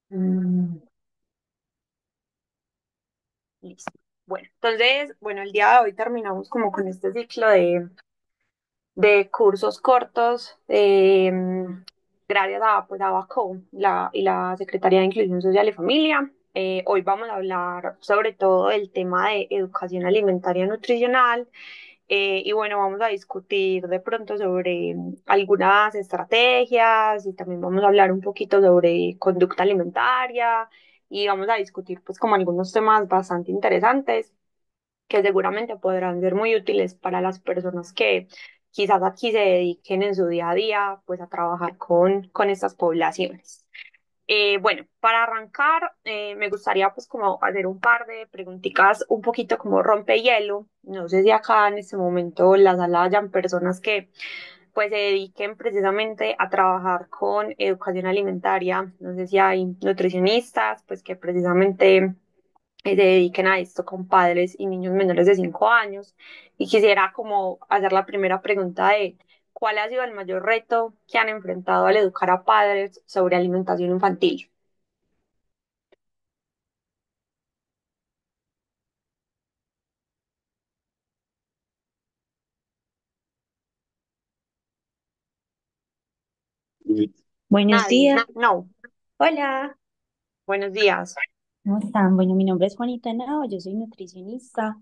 Mm, listo. Bueno, entonces, bueno, el día de hoy terminamos como con este ciclo de cursos cortos gracias a, pues, a Bacó, y la Secretaría de Inclusión Social y Familia. Hoy vamos a hablar sobre todo del tema de educación alimentaria y nutricional. Y bueno, vamos a discutir de pronto sobre algunas estrategias y también vamos a hablar un poquito sobre conducta alimentaria y vamos a discutir pues como algunos temas bastante interesantes que seguramente podrán ser muy útiles para las personas que quizás aquí se dediquen en su día a día pues a trabajar con estas poblaciones. Bueno, para arrancar, me gustaría pues como hacer un par de preguntitas un poquito como rompehielo. No sé si acá en este momento en la sala hayan personas que pues se dediquen precisamente a trabajar con educación alimentaria. No sé si hay nutricionistas pues que precisamente se dediquen a esto con padres y niños menores de 5 años. Y quisiera como hacer la primera pregunta de ¿cuál ha sido el mayor reto que han enfrentado al educar a padres sobre alimentación infantil? Buenos Nadie. días, No. hola, Buenos días. ¿cómo están? Bueno, mi nombre es Juanita Nao, yo soy nutricionista.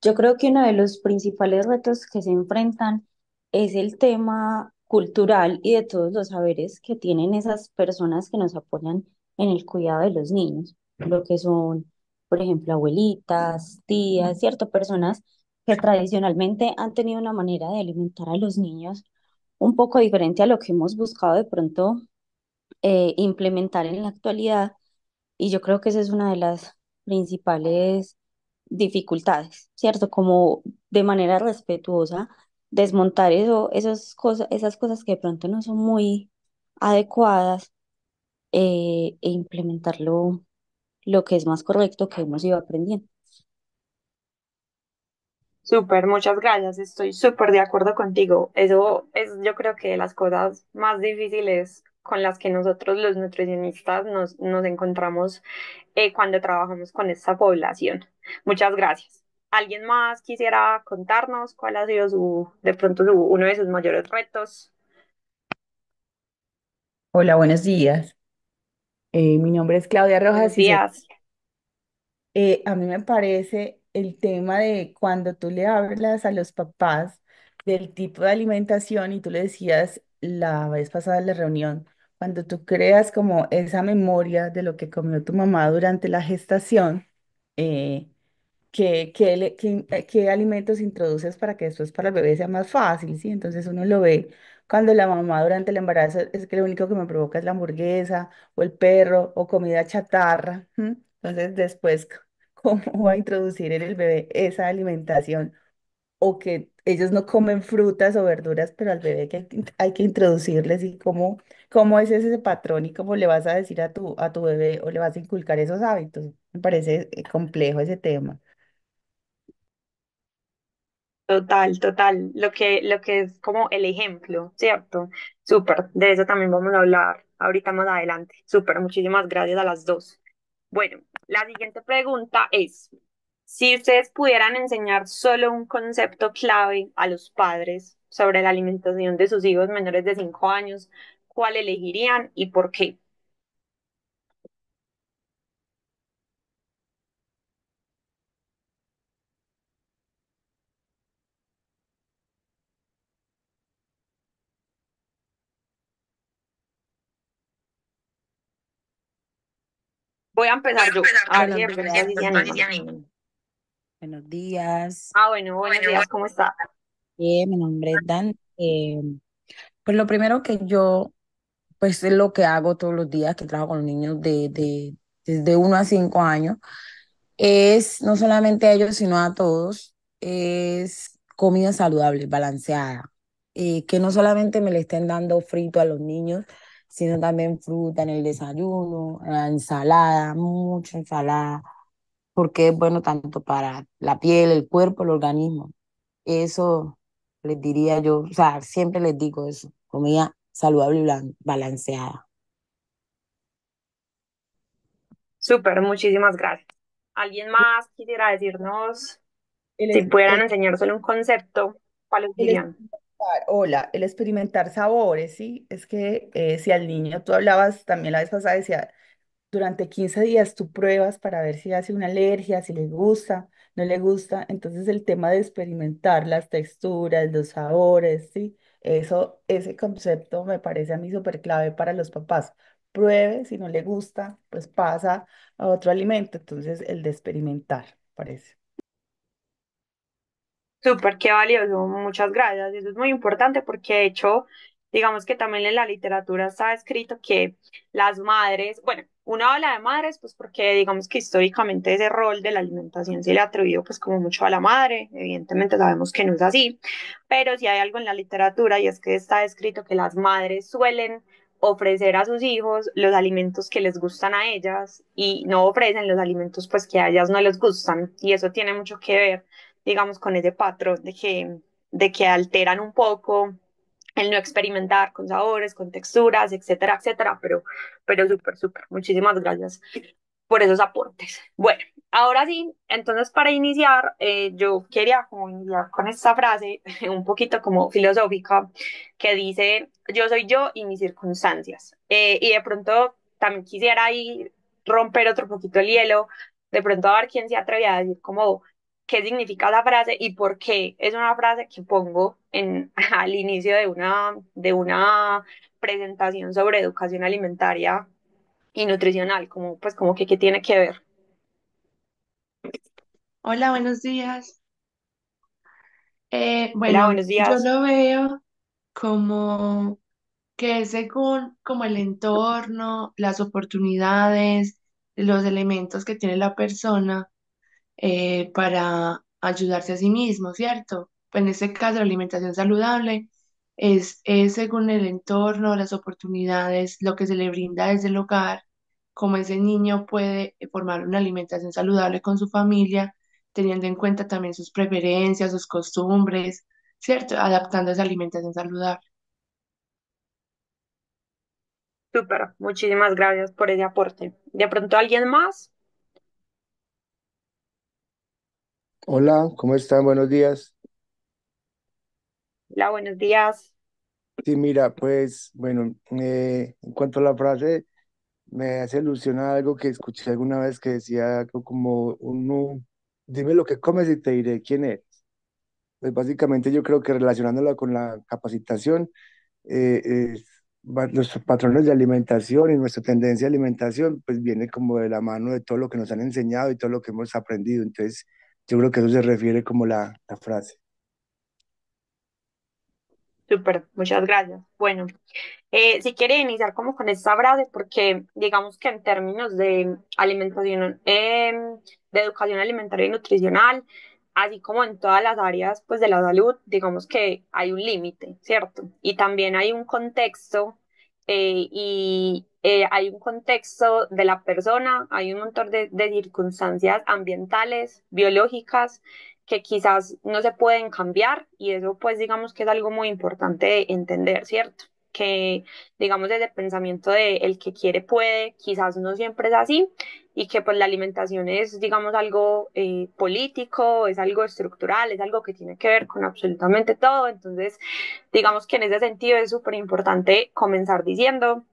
Yo creo que uno de los principales retos que se enfrentan es el tema cultural y de todos los saberes que tienen esas personas que nos apoyan en el cuidado de los niños, lo que son, por ejemplo, abuelitas, tías, ciertas personas que tradicionalmente han tenido una manera de alimentar a los niños un poco diferente a lo que hemos buscado de pronto implementar en la actualidad. Y yo creo que esa es una de las principales dificultades, ¿cierto? Como de manera respetuosa desmontar esas cosas que de pronto no son muy adecuadas, e implementarlo lo que es más correcto que hemos ido aprendiendo. Súper, muchas gracias. Estoy súper de acuerdo contigo. Eso es, yo creo que de las cosas más difíciles con las que nosotros los nutricionistas nos encontramos cuando trabajamos con esta población. Muchas gracias. ¿Alguien más quisiera contarnos cuál ha sido de pronto uno de sus mayores retos? Hola, buenos días. Mi nombre es Claudia Buenos Rojas y días. a mí me parece el tema de cuando tú le hablas a los papás del tipo de alimentación y tú le decías la vez pasada en la reunión, cuando tú creas como esa memoria de lo que comió tu mamá durante la gestación, eh, qué alimentos introduces para que después para el bebé sea más fácil, ¿sí? Entonces uno lo ve cuando la mamá durante el embarazo es que lo único que me provoca es la hamburguesa o el perro o comida chatarra. ¿M? Entonces después, ¿cómo va a introducir en el bebé esa alimentación? O que ellos no comen frutas o verduras, pero al bebé hay que introducirles y cómo es ese patrón y cómo le vas a decir a tu bebé o le vas a inculcar esos hábitos. Me parece complejo ese tema. Total, total. Lo que es como el ejemplo, ¿cierto? Súper. De eso también vamos a hablar ahorita más adelante. Súper. Muchísimas gracias a las dos. Bueno, la siguiente pregunta es, si ustedes pudieran enseñar solo un concepto clave a los padres sobre la alimentación de sus hijos menores de 5 años, ¿cuál elegirían y por qué? Voy a empezar yo, a ver si Buenos de pronto días, así se animan. buenos días. Ah, bueno, buenos días, ¿cómo está? Mi nombre es Dan. Pues lo primero que yo, pues es lo que hago todos los días que trabajo con los niños desde 1 a 5 años, es no solamente a ellos, sino a todos, es comida saludable, balanceada. Que no solamente me le estén dando frito a los niños, sino también fruta en el desayuno, la ensalada, mucha ensalada, porque es bueno tanto para la piel, el cuerpo, el organismo. Eso les diría yo, o sea, siempre les digo eso, comida saludable y balanceada. Súper, muchísimas gracias. ¿Alguien más quisiera decirnos, El, si es- pudieran enseñar solo un concepto, cuáles el dirían? hola, el experimentar sabores, ¿sí? Es que si al niño tú hablabas también la vez pasada, decía, durante 15 días tú pruebas para ver si hace una alergia, si le gusta, no le gusta. Entonces el tema de experimentar las texturas, los sabores, ¿sí? Eso, ese concepto me parece a mí súper clave para los papás. Pruebe, si no le gusta, pues pasa a otro alimento. Entonces el de experimentar, parece. Súper, qué valioso, muchas gracias. Eso es muy importante porque de hecho, digamos que también en la literatura está escrito que las madres, bueno, uno habla de madres pues porque digamos que históricamente ese rol de la alimentación se le ha atribuido pues como mucho a la madre, evidentemente sabemos que no es así, pero sí hay algo en la literatura y es que está escrito que las madres suelen ofrecer a sus hijos los alimentos que les gustan a ellas y no ofrecen los alimentos pues que a ellas no les gustan y eso tiene mucho que ver digamos, con ese patrón de que alteran un poco el no experimentar con sabores, con texturas, etcétera, etcétera, pero súper, súper. Muchísimas gracias por esos aportes. Bueno, ahora sí, entonces para iniciar, yo quería como iniciar con esta frase un poquito como filosófica que dice, yo soy yo y mis circunstancias. Y de pronto también quisiera ahí romper otro poquito el hielo, de pronto a ver quién se atreve a decir como qué significa la frase y por qué es una frase que pongo al inicio de una presentación sobre educación alimentaria y nutricional, como pues como que qué tiene que ver. Hola, buenos días. Hola, Bueno, buenos yo días. lo veo como que según como el entorno, las oportunidades, los elementos que tiene la persona para ayudarse a sí mismo, ¿cierto? Pues en este caso, la alimentación saludable es según el entorno, las oportunidades, lo que se le brinda desde el hogar, como ese niño puede formar una alimentación saludable con su familia, teniendo en cuenta también sus preferencias, sus costumbres, ¿cierto? Adaptando esa alimentación saludable. Súper, muchísimas gracias por ese aporte. De pronto alguien más. Hola, ¿cómo están? Buenos días. Hola, buenos días. Sí, mira, pues bueno, en cuanto a la frase, me hace alusión a algo que escuché alguna vez que decía algo como uno, dime lo que comes y te diré quién eres. Pues básicamente yo creo que relacionándolo con la capacitación, nuestros patrones de alimentación y nuestra tendencia de alimentación, pues viene como de la mano de todo lo que nos han enseñado y todo lo que hemos aprendido. Entonces, yo creo que eso se refiere como la frase. Súper, muchas gracias. Bueno, si quiere iniciar como con esta frase, porque digamos que en términos de alimentación, de educación alimentaria y nutricional, así como en todas las áreas pues de la salud, digamos que hay un límite, ¿cierto? Y también hay un contexto hay un contexto de la persona, hay un montón de circunstancias ambientales, biológicas, que quizás no se pueden cambiar y eso pues digamos que es algo muy importante de entender, ¿cierto? Que digamos desde el pensamiento de el que quiere puede, quizás no siempre es así y que pues la alimentación es digamos algo político, es algo estructural, es algo que tiene que ver con absolutamente todo, entonces digamos que en ese sentido es súper importante comenzar diciendo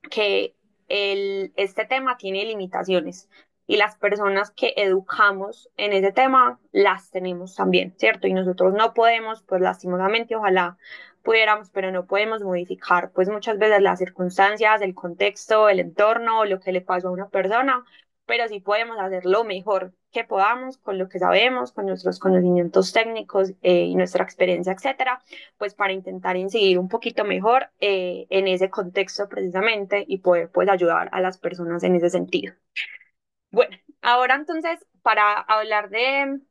que este tema tiene limitaciones y las personas que educamos en ese tema las tenemos también, ¿cierto? Y nosotros no podemos, pues lastimosamente, ojalá pudiéramos, pero no podemos modificar, pues muchas veces las circunstancias, el contexto, el entorno, lo que le pasó a una persona, pero sí podemos hacer lo mejor que podamos con lo que sabemos, con nuestros conocimientos técnicos y nuestra experiencia, etcétera, pues para intentar incidir un poquito mejor en ese contexto precisamente y poder pues ayudar a las personas en ese sentido. Bueno, ahora entonces para hablar de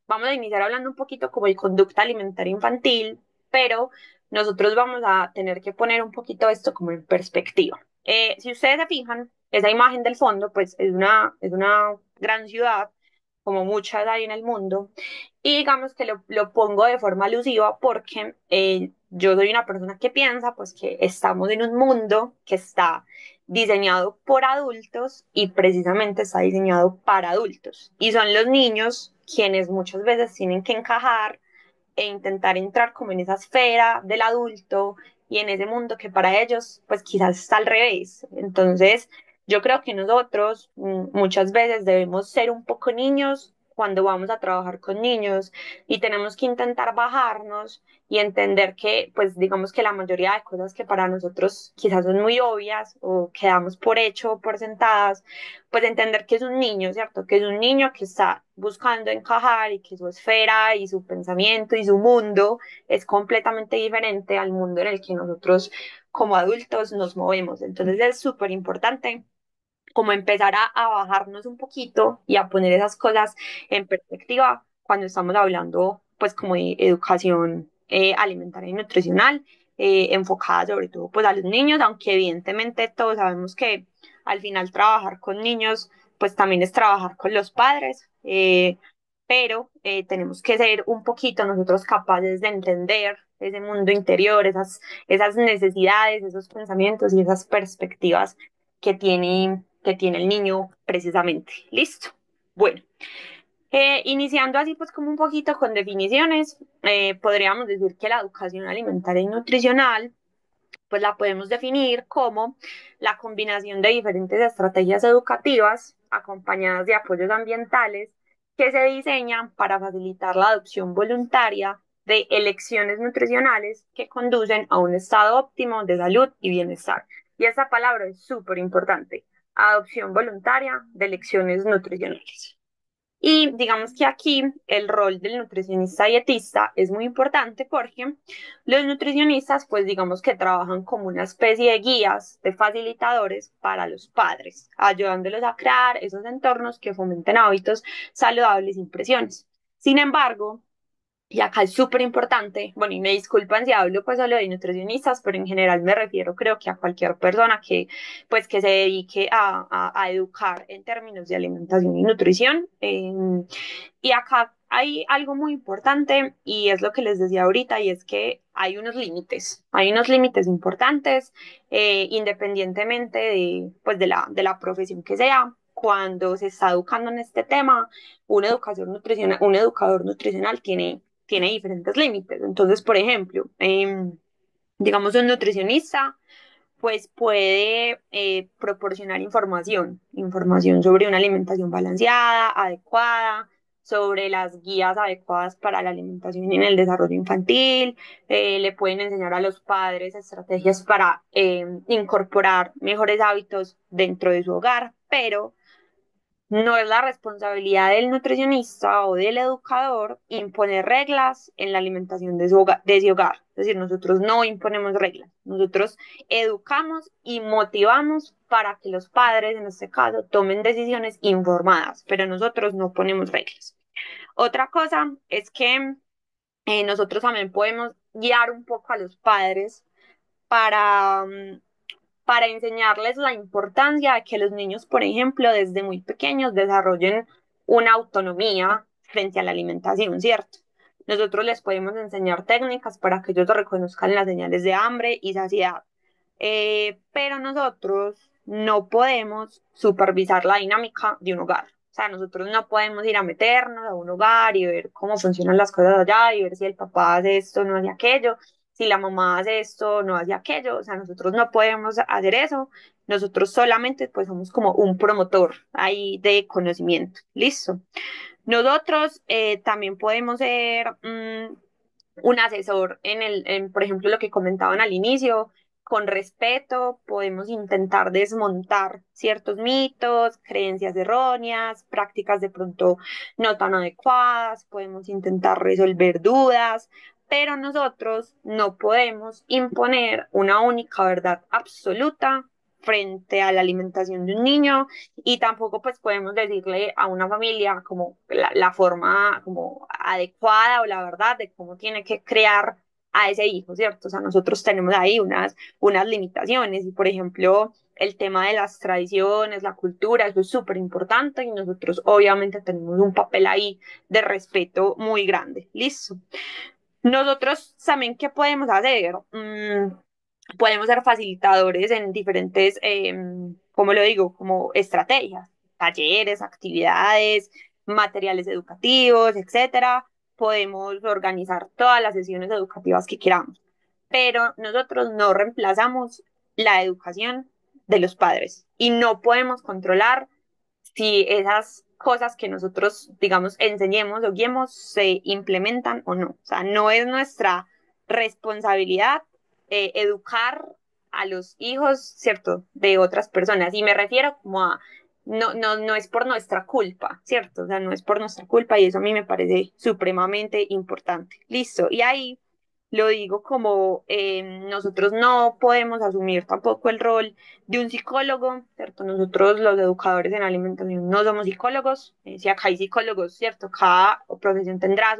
vamos a iniciar hablando un poquito como de conducta alimentaria infantil, pero nosotros vamos a tener que poner un poquito esto como en perspectiva. Si ustedes se fijan, esa imagen del fondo, pues es una gran ciudad, como muchas hay en el mundo, y digamos que lo pongo de forma alusiva porque yo soy una persona que piensa pues que estamos en un mundo que está diseñado por adultos y precisamente está diseñado para adultos. Y son los niños quienes muchas veces tienen que encajar e intentar entrar como en esa esfera del adulto y en ese mundo que para ellos pues quizás está al revés. Entonces, yo creo que nosotros muchas veces debemos ser un poco niños cuando vamos a trabajar con niños y tenemos que intentar bajarnos y entender que, pues digamos que la mayoría de cosas que para nosotros quizás son muy obvias o quedamos por hecho, por sentadas, pues entender que es un niño, ¿cierto? Que es un niño que está buscando encajar y que su esfera y su pensamiento y su mundo es completamente diferente al mundo en el que nosotros como adultos nos movemos. Entonces es súper importante como empezar a bajarnos un poquito y a poner esas cosas en perspectiva cuando estamos hablando pues como de educación alimentaria y nutricional, enfocada sobre todo pues a los niños, aunque evidentemente todos sabemos que al final trabajar con niños pues también es trabajar con los padres, pero tenemos que ser un poquito nosotros capaces de entender ese mundo interior, esas necesidades, esos pensamientos y esas perspectivas que tiene el niño precisamente. Listo. Bueno, iniciando así pues como un poquito con definiciones, podríamos decir que la educación alimentaria y nutricional pues la podemos definir como la combinación de diferentes estrategias educativas acompañadas de apoyos ambientales que se diseñan para facilitar la adopción voluntaria de elecciones nutricionales que conducen a un estado óptimo de salud y bienestar. Y esa palabra es súper importante, adopción voluntaria de elecciones nutricionales. Y digamos que aquí el rol del nutricionista dietista es muy importante porque los nutricionistas, pues digamos que trabajan como una especie de guías, de facilitadores para los padres, ayudándolos a crear esos entornos que fomenten hábitos saludables e impresiones. Sin embargo, y acá es súper importante, bueno, y me disculpan si hablo pues solo de nutricionistas, pero en general me refiero creo que a cualquier persona que pues que se dedique a educar en términos de alimentación y nutrición. Y acá hay algo muy importante y es lo que les decía ahorita y es que hay unos límites importantes independientemente de, pues de la profesión que sea. Cuando se está educando en este tema, un educador nutricional tiene diferentes límites. Entonces, por ejemplo, digamos un nutricionista pues puede proporcionar información sobre una alimentación balanceada, adecuada, sobre las guías adecuadas para la alimentación en el desarrollo infantil, le pueden enseñar a los padres estrategias para incorporar mejores hábitos dentro de su hogar, pero no es la responsabilidad del nutricionista o del educador imponer reglas en la alimentación de ese hogar. Es decir, nosotros no imponemos reglas, nosotros educamos y motivamos para que los padres, en este caso, tomen decisiones informadas, pero nosotros no ponemos reglas. Otra cosa es que nosotros también podemos guiar un poco a los padres para para enseñarles la importancia de que los niños, por ejemplo, desde muy pequeños desarrollen una autonomía frente a la alimentación, ¿cierto? Nosotros les podemos enseñar técnicas para que ellos reconozcan las señales de hambre y saciedad, pero nosotros no podemos supervisar la dinámica de un hogar. O sea, nosotros no podemos ir a meternos a un hogar y ver cómo funcionan las cosas allá y ver si el papá hace esto, no hace aquello, si la mamá hace esto, no hace aquello. O sea, nosotros no podemos hacer eso. Nosotros solamente pues somos como un promotor ahí de conocimiento. Listo. Nosotros también podemos ser un asesor por ejemplo, lo que comentaban al inicio, con respeto, podemos intentar desmontar ciertos mitos, creencias erróneas, prácticas de pronto no tan adecuadas, podemos intentar resolver dudas, pero nosotros no podemos imponer una única verdad absoluta frente a la alimentación de un niño y tampoco pues podemos decirle a una familia como la forma como adecuada o la verdad de cómo tiene que crear a ese hijo, ¿cierto? O sea, nosotros tenemos ahí unas limitaciones y, por ejemplo, el tema de las tradiciones, la cultura, eso es súper importante y nosotros obviamente tenemos un papel ahí de respeto muy grande. Listo. Nosotros también, ¿qué podemos hacer? podemos ser facilitadores en diferentes, ¿cómo lo digo? Como estrategias, talleres, actividades, materiales educativos, etcétera. Podemos organizar todas las sesiones educativas que queramos, pero nosotros no reemplazamos la educación de los padres y no podemos controlar si esas cosas que nosotros, digamos, enseñemos o guiemos se implementan o no. O sea, no es nuestra responsabilidad educar a los hijos, ¿cierto?, de otras personas. Y me refiero como a, no es por nuestra culpa, ¿cierto? O sea, no es por nuestra culpa y eso a mí me parece supremamente importante. Listo. Y ahí lo digo como nosotros no podemos asumir tampoco el rol de un psicólogo, ¿cierto? Nosotros los educadores en alimentación no somos psicólogos, si acá hay psicólogos, ¿cierto? Cada profesión tendrá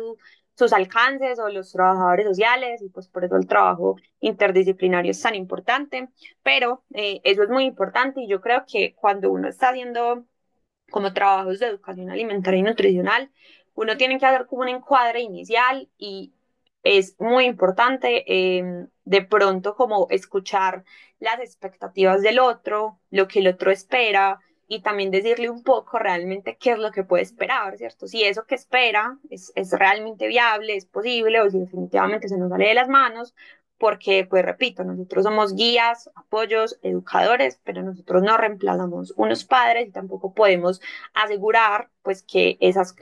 sus alcances o los trabajadores sociales y pues por eso el trabajo interdisciplinario es tan importante, pero eso es muy importante y yo creo que cuando uno está haciendo como trabajos de educación alimentaria y nutricional, uno tiene que hacer como un encuadre inicial y es muy importante de pronto como escuchar las expectativas del otro, lo que el otro espera y también decirle un poco realmente qué es lo que puede esperar, ¿cierto? Si eso que espera es realmente viable, es posible o si definitivamente se nos sale de las manos, porque, pues repito, nosotros somos guías, apoyos, educadores, pero nosotros no reemplazamos unos padres y tampoco podemos asegurar, pues, que esas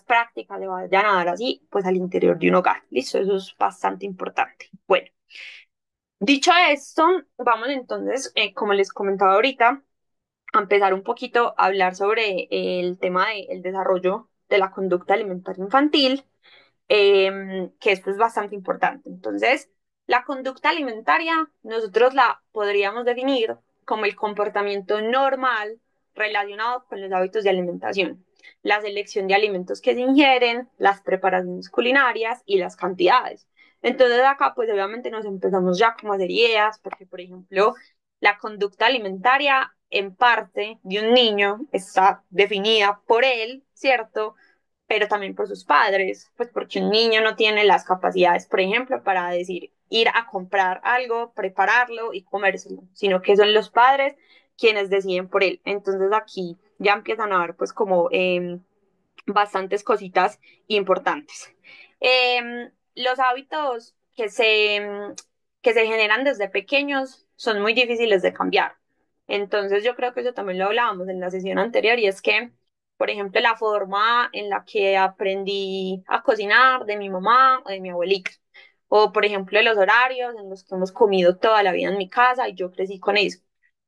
prácticas le vayan a dar así, pues, al interior de un hogar. ¿Listo? Eso es bastante importante. Bueno, dicho esto, vamos entonces, como les comentaba ahorita, a empezar un poquito a hablar sobre el tema del desarrollo de la conducta alimentaria infantil, que esto es bastante importante. Entonces, la conducta alimentaria nosotros la podríamos definir como el comportamiento normal relacionado con los hábitos de alimentación, la selección de alimentos que se ingieren, las preparaciones culinarias y las cantidades. Entonces acá pues obviamente nos empezamos ya como a hacer ideas, porque por ejemplo la conducta alimentaria en parte de un niño está definida por él, ¿cierto? Pero también por sus padres, pues porque un niño no tiene las capacidades, por ejemplo, para decir, ir a comprar algo, prepararlo y comérselo, sino que son los padres quienes deciden por él. Entonces aquí ya empiezan a ver pues como bastantes cositas importantes. Los hábitos que se generan desde pequeños son muy difíciles de cambiar. Entonces yo creo que eso también lo hablábamos en la sesión anterior y es que, por ejemplo, la forma en la que aprendí a cocinar de mi mamá o de mi abuelita, o por ejemplo los horarios en los que hemos comido toda la vida en mi casa y yo crecí con eso,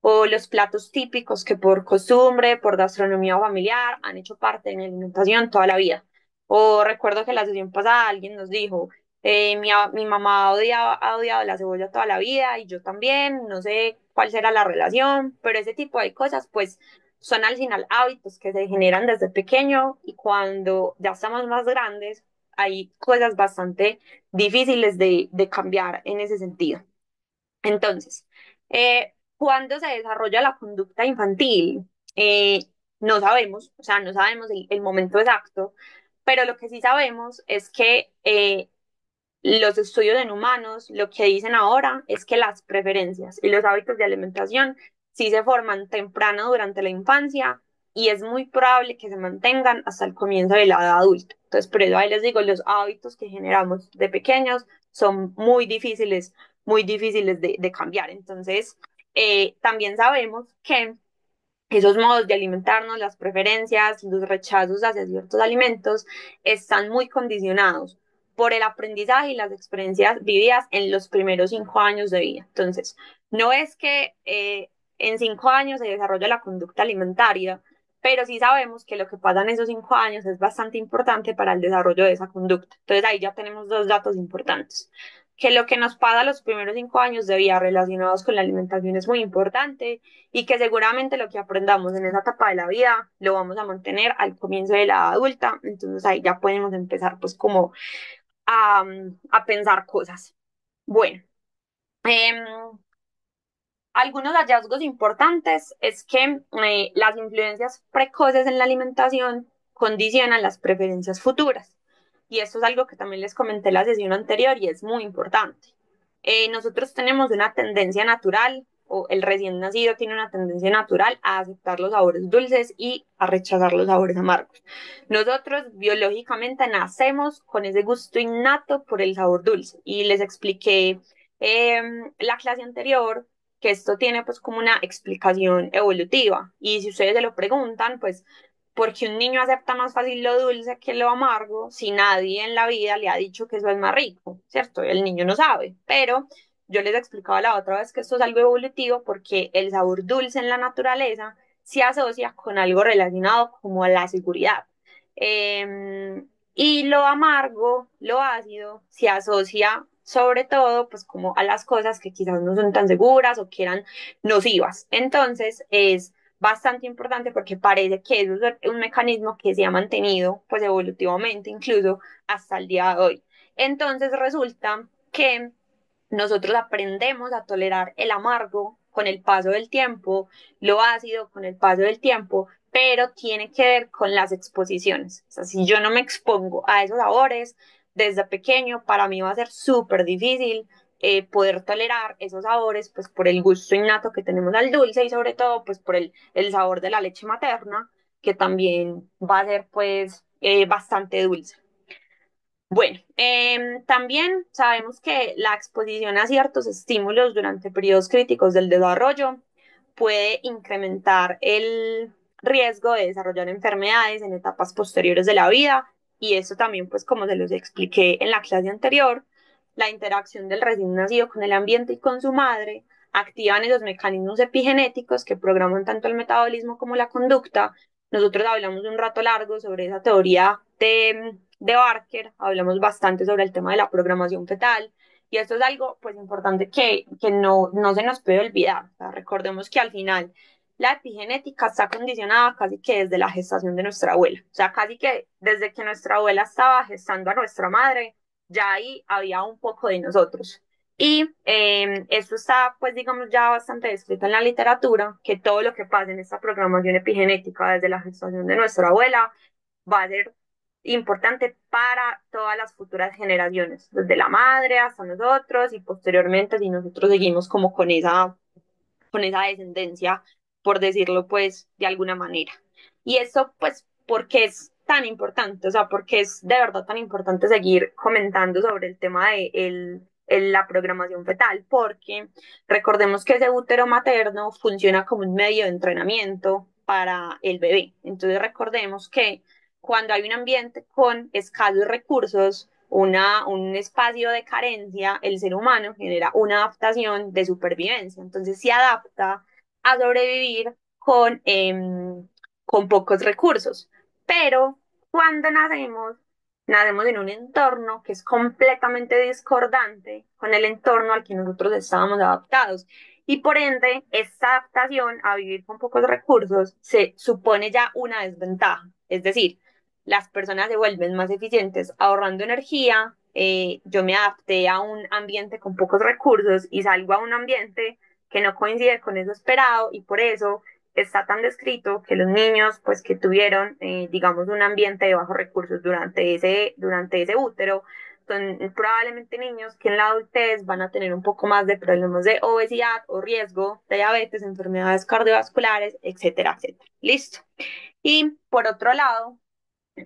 o los platos típicos que por costumbre, por gastronomía familiar, han hecho parte de mi alimentación toda la vida. O recuerdo que la sesión pasada alguien nos dijo, mi mamá ha odiado la cebolla toda la vida y yo también, no sé cuál será la relación, pero ese tipo de cosas pues son al final hábitos que se generan desde pequeño y cuando ya estamos más grandes hay cosas bastante difíciles de cambiar en ese sentido. Entonces, ¿cuándo se desarrolla la conducta infantil? No sabemos, o sea, no sabemos el momento exacto, pero lo que sí sabemos es que los estudios en humanos lo que dicen ahora es que las preferencias y los hábitos de alimentación sí se forman temprano durante la infancia y es muy probable que se mantengan hasta el comienzo de la edad adulta. Entonces, por eso ahí les digo, los hábitos que generamos de pequeños son muy difíciles de cambiar. Entonces, también sabemos que esos modos de alimentarnos, las preferencias, los rechazos hacia ciertos alimentos, están muy condicionados por el aprendizaje y las experiencias vividas en los primeros 5 años de vida. Entonces, no es que en 5 años se desarrolla la conducta alimentaria, pero sí sabemos que lo que pasa en esos 5 años es bastante importante para el desarrollo de esa conducta. Entonces, ahí ya tenemos dos datos importantes. Que lo que nos pasa los primeros 5 años de vida relacionados con la alimentación es muy importante y que seguramente lo que aprendamos en esa etapa de la vida lo vamos a mantener al comienzo de la adulta, entonces ahí ya podemos empezar pues como a pensar cosas. Bueno, eh, algunos hallazgos importantes es que las influencias precoces en la alimentación condicionan las preferencias futuras. Y esto es algo que también les comenté en la sesión anterior y es muy importante. nosotros tenemos una tendencia natural, o el recién nacido tiene una tendencia natural a aceptar los sabores dulces y a rechazar los sabores amargos. Nosotros biológicamente nacemos con ese gusto innato por el sabor dulce y les expliqué la clase anterior que esto tiene pues como una explicación evolutiva y si ustedes se lo preguntan pues ¿por qué un niño acepta más fácil lo dulce que lo amargo si nadie en la vida le ha dicho que eso es más rico, ¿cierto? El niño no sabe, pero yo les explicaba la otra vez que esto es algo evolutivo porque el sabor dulce en la naturaleza se asocia con algo relacionado como a la seguridad. Y lo amargo, lo ácido, se asocia sobre todo pues como a las cosas que quizás no son tan seguras o que eran nocivas. Entonces es bastante importante porque parece que eso es un mecanismo que se ha mantenido pues evolutivamente incluso hasta el día de hoy. Entonces resulta que nosotros aprendemos a tolerar el amargo con el paso del tiempo, lo ácido con el paso del tiempo, pero tiene que ver con las exposiciones. O sea, si yo no me expongo a esos sabores desde pequeño, para mí va a ser súper difícil poder tolerar esos sabores, pues por el gusto innato que tenemos al dulce y sobre todo, pues por el sabor de la leche materna, que también va a ser pues bastante dulce. Bueno, también sabemos que la exposición a ciertos estímulos durante periodos críticos del desarrollo puede incrementar el riesgo de desarrollar enfermedades en etapas posteriores de la vida y eso también, pues como se los expliqué en la clase anterior, la interacción del recién nacido con el ambiente y con su madre activan esos mecanismos epigenéticos que programan tanto el metabolismo como la conducta. Nosotros hablamos un rato largo sobre esa teoría de Barker, hablamos bastante sobre el tema de la programación fetal y esto es algo pues importante que no se nos puede olvidar. O sea, recordemos que al final la epigenética está condicionada casi que desde la gestación de nuestra abuela. O sea, casi que desde que nuestra abuela estaba gestando a nuestra madre, ya ahí había un poco de nosotros. Y esto está, pues, digamos, ya bastante descrito en la literatura, que todo lo que pasa en esta programación epigenética desde la gestación de nuestra abuela va a ser importante para todas las futuras generaciones, desde la madre hasta nosotros y posteriormente si nosotros seguimos como con esa descendencia, por decirlo pues de alguna manera. Y eso pues, ¿por qué es tan importante? O sea, porque es de verdad tan importante seguir comentando sobre el tema de la programación fetal, porque recordemos que ese útero materno funciona como un medio de entrenamiento para el bebé. Entonces recordemos que cuando hay un ambiente con escasos recursos, un espacio de carencia, el ser humano genera una adaptación de supervivencia. Entonces se adapta a sobrevivir con pocos recursos. Pero cuando nacemos en un entorno que es completamente discordante con el entorno al que nosotros estábamos adaptados. Y por ende, esta adaptación a vivir con pocos recursos se supone ya una desventaja. Es decir, las personas se vuelven más eficientes ahorrando energía. Yo me adapté a un ambiente con pocos recursos y salgo a un ambiente que no coincide con eso esperado y por eso está tan descrito que los niños pues que tuvieron digamos un ambiente de bajos recursos durante ese útero son probablemente niños que en la adultez van a tener un poco más de problemas de obesidad o riesgo de diabetes, enfermedades cardiovasculares, etcétera, etcétera. Listo. Y por otro lado,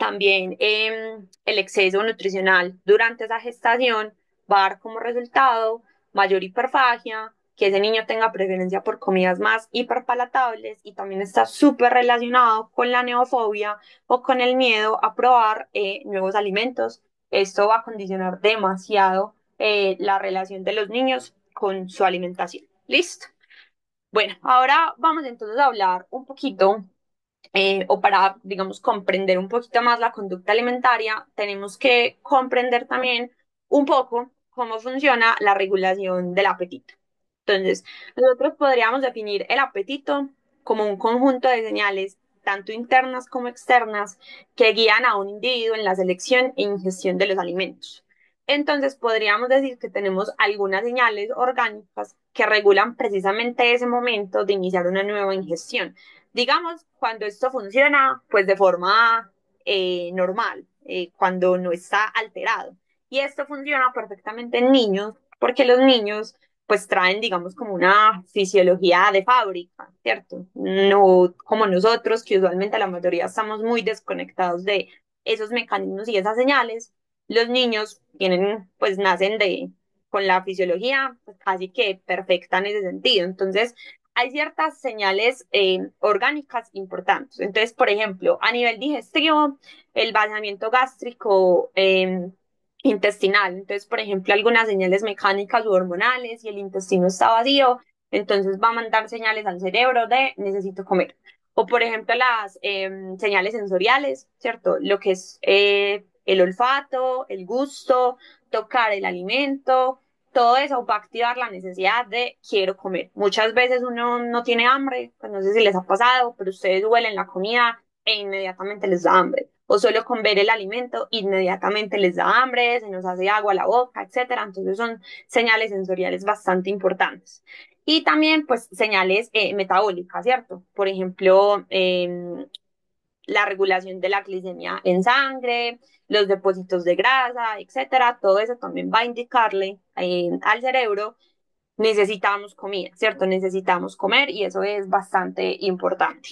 también el exceso nutricional durante esa gestación va a dar como resultado mayor hiperfagia, que ese niño tenga preferencia por comidas más hiperpalatables y también está súper relacionado con la neofobia o con el miedo a probar nuevos alimentos. Esto va a condicionar demasiado la relación de los niños con su alimentación. ¿Listo? Bueno, ahora vamos entonces a hablar un poquito o para, digamos, comprender un poquito más la conducta alimentaria, tenemos que comprender también un poco cómo funciona la regulación del apetito. Entonces, nosotros podríamos definir el apetito como un conjunto de señales, tanto internas como externas, que guían a un individuo en la selección e ingestión de los alimentos. Entonces, podríamos decir que tenemos algunas señales orgánicas que regulan precisamente ese momento de iniciar una nueva ingestión. Digamos, cuando esto funciona, pues de forma normal, cuando no está alterado. Y esto funciona perfectamente en niños porque los niños pues traen, digamos, como una fisiología de fábrica, ¿cierto? No como nosotros, que usualmente la mayoría estamos muy desconectados de esos mecanismos y esas señales. Los niños tienen, pues nacen con la fisiología pues, casi que perfecta en ese sentido. Entonces, hay ciertas señales orgánicas importantes. Entonces, por ejemplo, a nivel digestivo, el vaciamiento gástrico intestinal. Entonces, por ejemplo, algunas señales mecánicas u hormonales y el intestino está vacío, entonces va a mandar señales al cerebro de necesito comer. O, por ejemplo, las señales sensoriales, ¿cierto? Lo que es el olfato, el gusto, tocar el alimento, todo eso va a activar la necesidad de quiero comer. Muchas veces uno no tiene hambre, pues no sé si les ha pasado, pero ustedes huelen la comida e inmediatamente les da hambre. O solo con ver el alimento, inmediatamente les da hambre, se nos hace agua a la boca, etcétera. Entonces son señales sensoriales bastante importantes. Y también, pues, señales metabólicas, ¿cierto? Por ejemplo, la regulación de la glicemia en sangre, los depósitos de grasa, etcétera. Todo eso también va a indicarle al cerebro necesitamos comida, ¿cierto? Necesitamos comer y eso es bastante importante.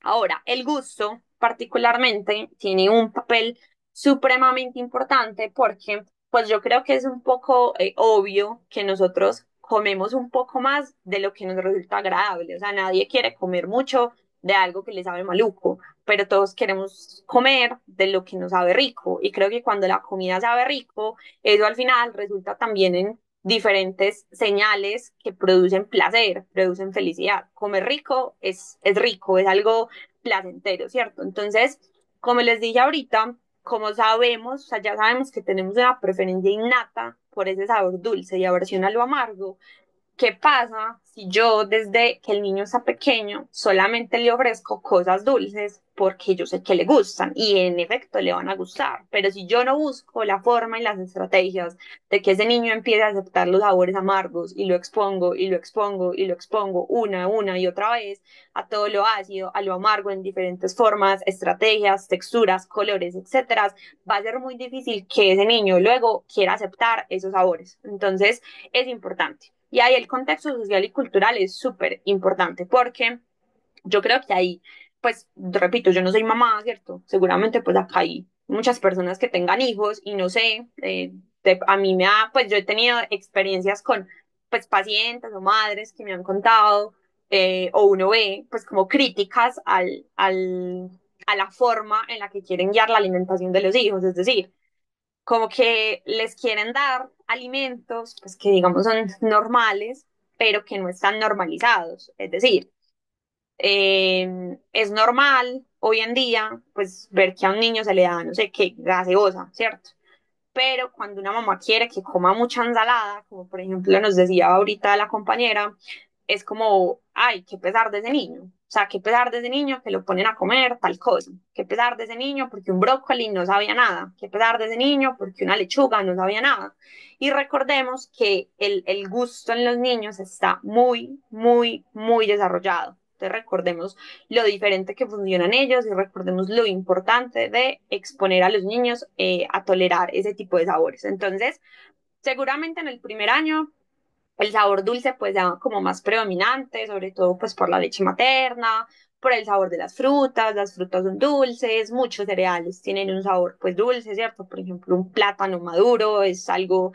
Ahora, el gusto particularmente tiene un papel supremamente importante porque pues yo creo que es un poco obvio que nosotros comemos un poco más de lo que nos resulta agradable. O sea, nadie quiere comer mucho de algo que le sabe maluco, pero todos queremos comer de lo que nos sabe rico. Y creo que cuando la comida sabe rico, eso al final resulta también en diferentes señales que producen placer, producen felicidad. Comer rico es rico, es algo placentero, ¿cierto? Entonces, como les dije ahorita, como sabemos, o sea, ya sabemos que tenemos una preferencia innata por ese sabor dulce y aversión a lo amargo, ¿qué pasa si yo desde que el niño está pequeño solamente le ofrezco cosas dulces porque yo sé que le gustan y en efecto le van a gustar? Pero si yo no busco la forma y las estrategias de que ese niño empiece a aceptar los sabores amargos y lo expongo y lo expongo y lo expongo una y otra vez a todo lo ácido, a lo amargo en diferentes formas, estrategias, texturas, colores, etcétera, va a ser muy difícil que ese niño luego quiera aceptar esos sabores. Entonces, es importante. Y ahí el contexto social y cultural es súper importante porque yo creo que ahí, pues, repito, yo no soy mamá, ¿cierto? Seguramente pues acá hay muchas personas que tengan hijos y no sé, a mí me ha, pues yo he tenido experiencias con, pues, pacientes o madres que me han contado, o uno ve, pues, como críticas a la forma en la que quieren guiar la alimentación de los hijos, es decir, como que les quieren dar alimentos, pues que digamos son normales, pero que no están normalizados. Es decir, es normal hoy en día, pues ver que a un niño se le da, no sé qué, gaseosa, ¿cierto? Pero cuando una mamá quiere que coma mucha ensalada, como por ejemplo nos decía ahorita la compañera, es como, ay, qué pesar de ese niño. O sea, qué pesar de ese niño que lo ponen a comer tal cosa. Qué pesar de ese niño porque un brócoli no sabía nada. Qué pesar de ese niño porque una lechuga no sabía nada. Y recordemos que el gusto en los niños está muy desarrollado. Entonces recordemos lo diferente que funcionan ellos y recordemos lo importante de exponer a los niños a tolerar ese tipo de sabores. Entonces, seguramente en el primer año el sabor dulce pues ya como más predominante, sobre todo pues por la leche materna, por el sabor de las frutas son dulces, muchos cereales tienen un sabor pues dulce, ¿cierto? Por ejemplo, un plátano maduro es algo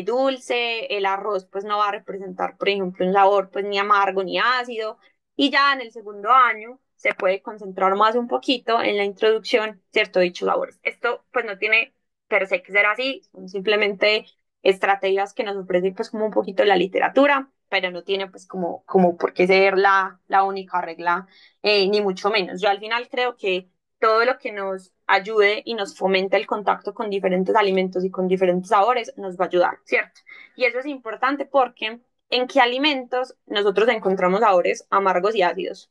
dulce, el arroz pues no va a representar, por ejemplo, un sabor pues ni amargo ni ácido, y ya en el segundo año se puede concentrar más un poquito en la introducción, ¿cierto? Dichos sabores. Esto pues no tiene per se que ser así, son simplemente estrategias que nos ofrece pues como un poquito la literatura, pero no tiene pues como por qué ser la única regla, ni mucho menos. Yo al final creo que todo lo que nos ayude y nos fomente el contacto con diferentes alimentos y con diferentes sabores nos va a ayudar, ¿cierto? Y eso es importante porque en qué alimentos nosotros encontramos sabores amargos y ácidos.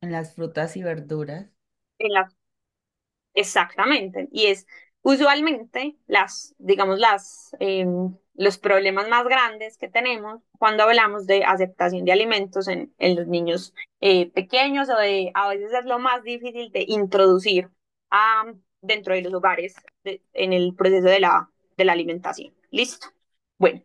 En las frutas y verduras. En la Exactamente. Y es usualmente digamos, los problemas más grandes que tenemos cuando hablamos de aceptación de alimentos en los niños pequeños a veces es lo más difícil de introducir dentro de los hogares en el proceso de la alimentación. Listo. Bueno.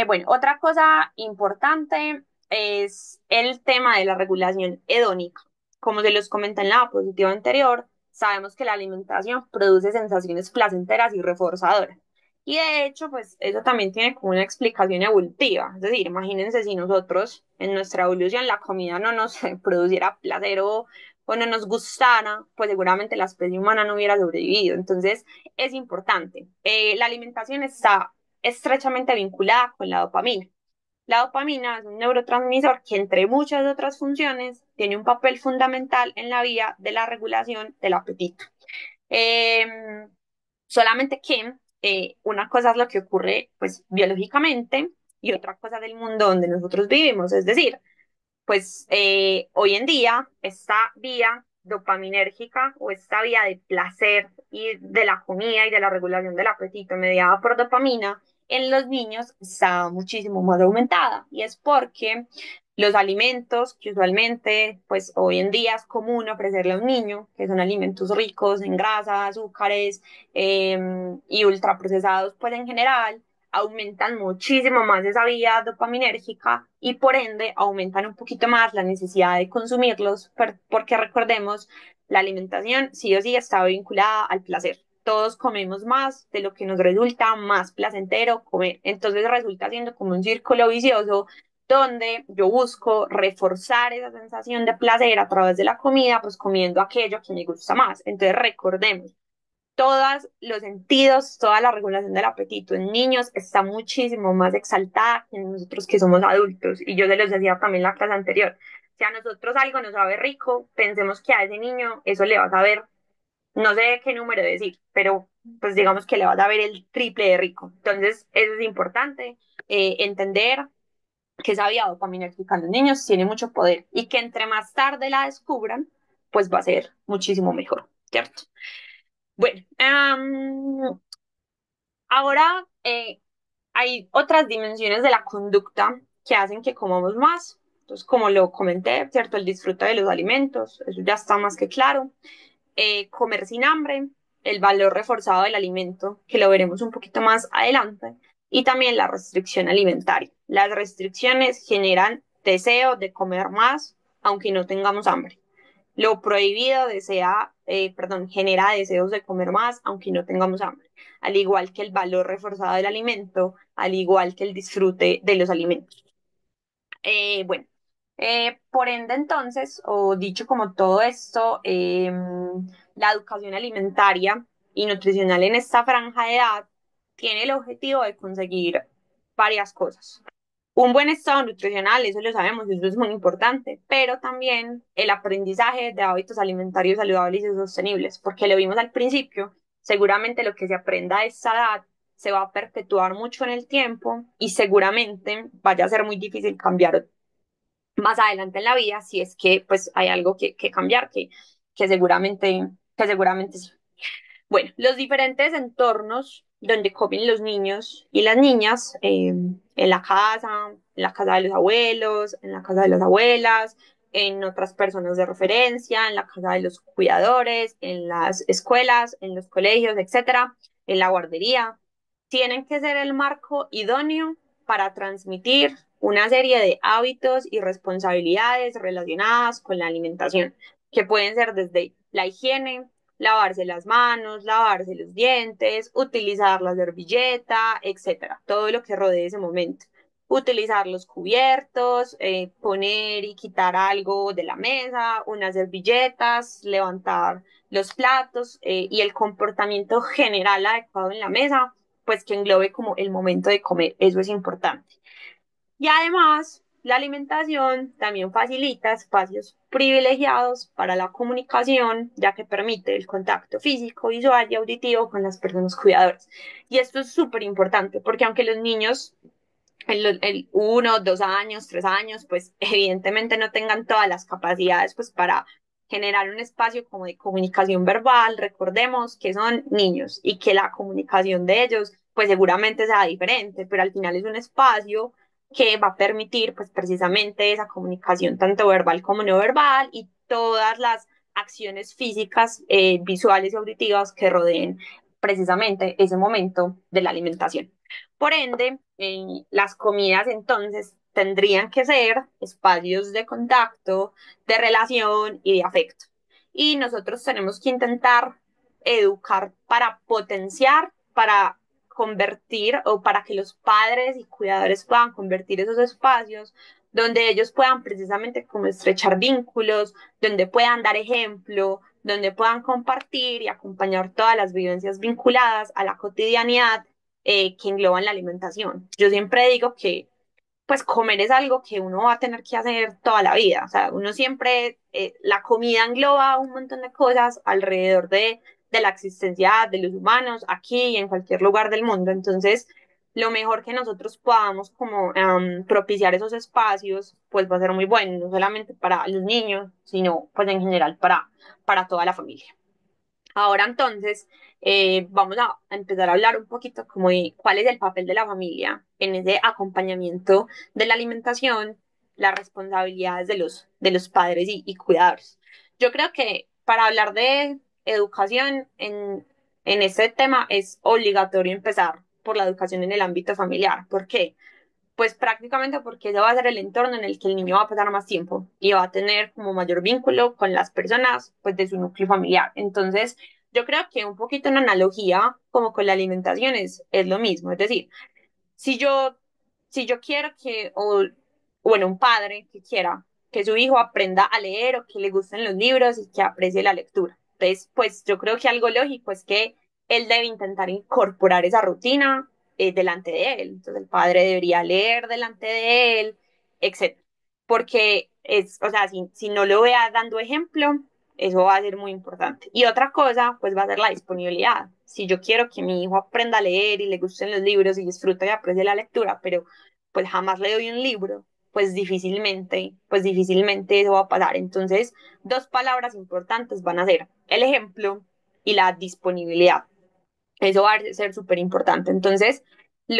Bueno, otra cosa importante es el tema de la regulación hedónica. Como se los comenté en la diapositiva anterior, sabemos que la alimentación produce sensaciones placenteras y reforzadoras. Y de hecho, pues eso también tiene como una explicación evolutiva. Es decir, imagínense si nosotros en nuestra evolución la comida no nos produciera placer o no nos gustara, pues seguramente la especie humana no hubiera sobrevivido. Entonces, es importante. La alimentación está estrechamente vinculada con la dopamina. La dopamina es un neurotransmisor que, entre muchas otras funciones, tiene un papel fundamental en la vía de la regulación del apetito. Eh, Solamente que una cosa es lo que ocurre pues, biológicamente y otra cosa del mundo donde nosotros vivimos. Es decir, pues hoy en día esta vía dopaminérgica o esta vía de placer y de la comida y de la regulación del apetito mediada por dopamina en los niños está muchísimo más aumentada y es porque los alimentos que usualmente pues hoy en día es común ofrecerle a un niño, que son alimentos ricos en grasas, azúcares y ultraprocesados pues en general, aumentan muchísimo más esa vía dopaminérgica y por ende aumentan un poquito más la necesidad de consumirlos, porque recordemos, la alimentación sí o sí está vinculada al placer. Todos comemos más de lo que nos resulta más placentero comer. Entonces resulta siendo como un círculo vicioso donde yo busco reforzar esa sensación de placer a través de la comida, pues comiendo aquello que me gusta más. Entonces recordemos, todos los sentidos, toda la regulación del apetito en niños está muchísimo más exaltada que en nosotros que somos adultos. Y yo se los decía también en la clase anterior. Si a nosotros algo nos sabe rico, pensemos que a ese niño eso le va a saber, no sé qué número decir, pero pues digamos que le va a saber el triple de rico. Entonces, eso es importante, entender que esa vía dopaminérgica en los niños tiene mucho poder y que entre más tarde la descubran, pues va a ser muchísimo mejor, ¿cierto? Bueno, ahora hay otras dimensiones de la conducta que hacen que comamos más. Entonces, como lo comenté, ¿cierto? El disfrute de los alimentos, eso ya está más que claro. Comer sin hambre, el valor reforzado del alimento, que lo veremos un poquito más adelante, y también la restricción alimentaria. Las restricciones generan deseo de comer más, aunque no tengamos hambre. Lo prohibido genera deseos de comer más, aunque no tengamos hambre, al igual que el valor reforzado del alimento, al igual que el disfrute de los alimentos. Bueno, por ende entonces, o dicho como todo esto, la educación alimentaria y nutricional en esta franja de edad tiene el objetivo de conseguir varias cosas. Un buen estado nutricional, eso lo sabemos, eso es muy importante, pero también el aprendizaje de hábitos alimentarios saludables y sostenibles, porque lo vimos al principio, seguramente lo que se aprenda a esta edad se va a perpetuar mucho en el tiempo y seguramente vaya a ser muy difícil cambiar más adelante en la vida si es que pues hay algo que cambiar, que seguramente, que seguramente sí. Bueno, los diferentes entornos donde comen los niños y las niñas, en la casa de los abuelos, en la casa de las abuelas, en otras personas de referencia, en la casa de los cuidadores, en las escuelas, en los colegios, etcétera, en la guardería, tienen que ser el marco idóneo para transmitir una serie de hábitos y responsabilidades relacionadas con la alimentación, que pueden ser desde la higiene, lavarse las manos, lavarse los dientes, utilizar la servilleta, etcétera, todo lo que rodee ese momento. Utilizar los cubiertos, poner y quitar algo de la mesa, unas servilletas, levantar los platos y el comportamiento general adecuado en la mesa, pues que englobe como el momento de comer, eso es importante. Y además, la alimentación también facilita espacios privilegiados para la comunicación, ya que permite el contacto físico, visual y auditivo con las personas cuidadoras. Y esto es súper importante porque aunque los niños el 1, 2 años, 3 años, pues evidentemente no tengan todas las capacidades pues para generar un espacio como de comunicación verbal, recordemos que son niños y que la comunicación de ellos pues seguramente sea diferente, pero al final es un espacio que va a permitir pues precisamente esa comunicación tanto verbal como no verbal y todas las acciones físicas, visuales y auditivas que rodeen precisamente ese momento de la alimentación. Por ende, las comidas entonces tendrían que ser espacios de contacto, de relación y de afecto. Y nosotros tenemos que intentar educar para potenciar, para convertir o para que los padres y cuidadores puedan convertir esos espacios donde ellos puedan precisamente como estrechar vínculos, donde puedan dar ejemplo, donde puedan compartir y acompañar todas las vivencias vinculadas a la cotidianidad que engloban la alimentación. Yo siempre digo que pues comer es algo que uno va a tener que hacer toda la vida. O sea, uno siempre, la comida engloba un montón de cosas alrededor de la existencia de los humanos aquí y en cualquier lugar del mundo. Entonces, lo mejor que nosotros podamos como propiciar esos espacios, pues va a ser muy bueno, no solamente para los niños, sino pues en general para toda la familia. Ahora entonces vamos a empezar a hablar un poquito como de cuál es el papel de la familia en ese acompañamiento de la alimentación, las responsabilidades de los padres y cuidadores. Yo creo que para hablar de educación en este tema es obligatorio empezar por la educación en el ámbito familiar. ¿Por qué? Pues prácticamente porque ese va a ser el entorno en el que el niño va a pasar más tiempo y va a tener como mayor vínculo con las personas pues de su núcleo familiar. Entonces, yo creo que un poquito en analogía como con la alimentación es lo mismo. Es decir, si yo, si yo quiero que, o bueno, un padre que quiera que su hijo aprenda a leer o que le gusten los libros y que aprecie la lectura. Entonces, pues yo creo que algo lógico es que él debe intentar incorporar esa rutina delante de él. Entonces, el padre debería leer delante de él, etcétera. Porque es, o sea, si no lo vea dando ejemplo, eso va a ser muy importante. Y otra cosa, pues va a ser la disponibilidad. Si yo quiero que mi hijo aprenda a leer y le gusten los libros y disfrute y aprecie la lectura, pero pues jamás le doy un libro, pues difícilmente eso va a pasar. Entonces, dos palabras importantes van a ser el ejemplo y la disponibilidad. Eso va a ser súper importante. Entonces,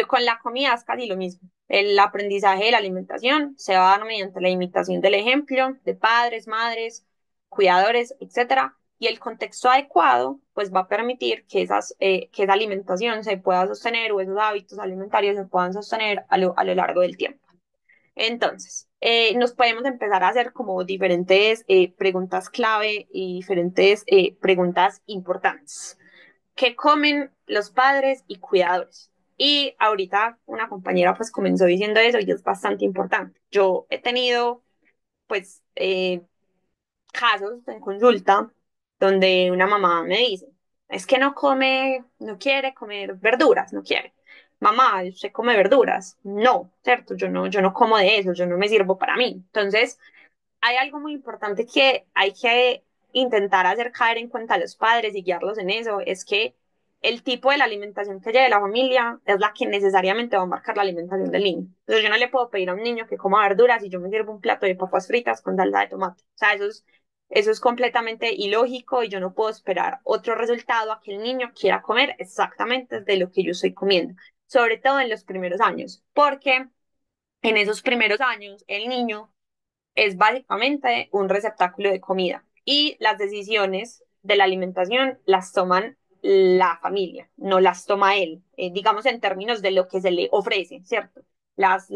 con la comida es casi lo mismo. El aprendizaje de la alimentación se va a dar mediante la imitación del ejemplo de padres, madres, cuidadores, etcétera. Y el contexto adecuado, pues va a permitir que esa alimentación se pueda sostener o esos hábitos alimentarios se puedan sostener a lo largo del tiempo. Entonces, nos podemos empezar a hacer como diferentes preguntas clave y diferentes preguntas importantes. ¿Qué comen los padres y cuidadores? Y ahorita una compañera pues comenzó diciendo eso y es bastante importante. Yo he tenido pues casos en consulta donde una mamá me dice, es que no come, no quiere comer verduras, no quiere. Mamá, ¿usted come verduras? No, ¿cierto? Yo no como de eso, yo no me sirvo para mí. Entonces, hay algo muy importante que hay que intentar hacer caer en cuenta a los padres y guiarlos en eso, es que el tipo de la alimentación que lleve la familia es la que necesariamente va a marcar la alimentación del niño. Entonces yo no le puedo pedir a un niño que coma verduras y yo me sirvo un plato de papas fritas con salsa de tomate. O sea, eso es completamente ilógico y yo no puedo esperar otro resultado a que el niño quiera comer exactamente de lo que yo estoy comiendo, sobre todo en los primeros años, porque en esos primeros años el niño es básicamente un receptáculo de comida y las decisiones de la alimentación las toman la familia, no las toma él, digamos en términos de lo que se le ofrece, ¿cierto? Las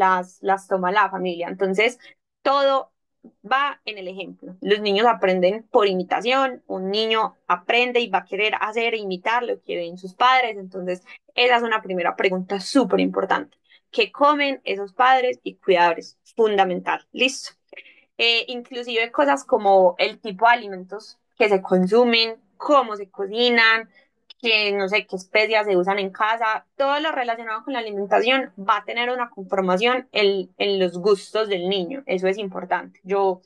toma la familia. Entonces, todo va en el ejemplo. Los niños aprenden por imitación, un niño aprende y va a querer hacer e imitar lo que ven sus padres. Entonces, esa es una primera pregunta súper importante. ¿Qué comen esos padres y cuidadores? Fundamental. Listo. Inclusive cosas como el tipo de alimentos que se consumen, cómo se cocinan, que no sé qué especias se usan en casa, todo lo relacionado con la alimentación va a tener una conformación en los gustos del niño, eso es importante. Yo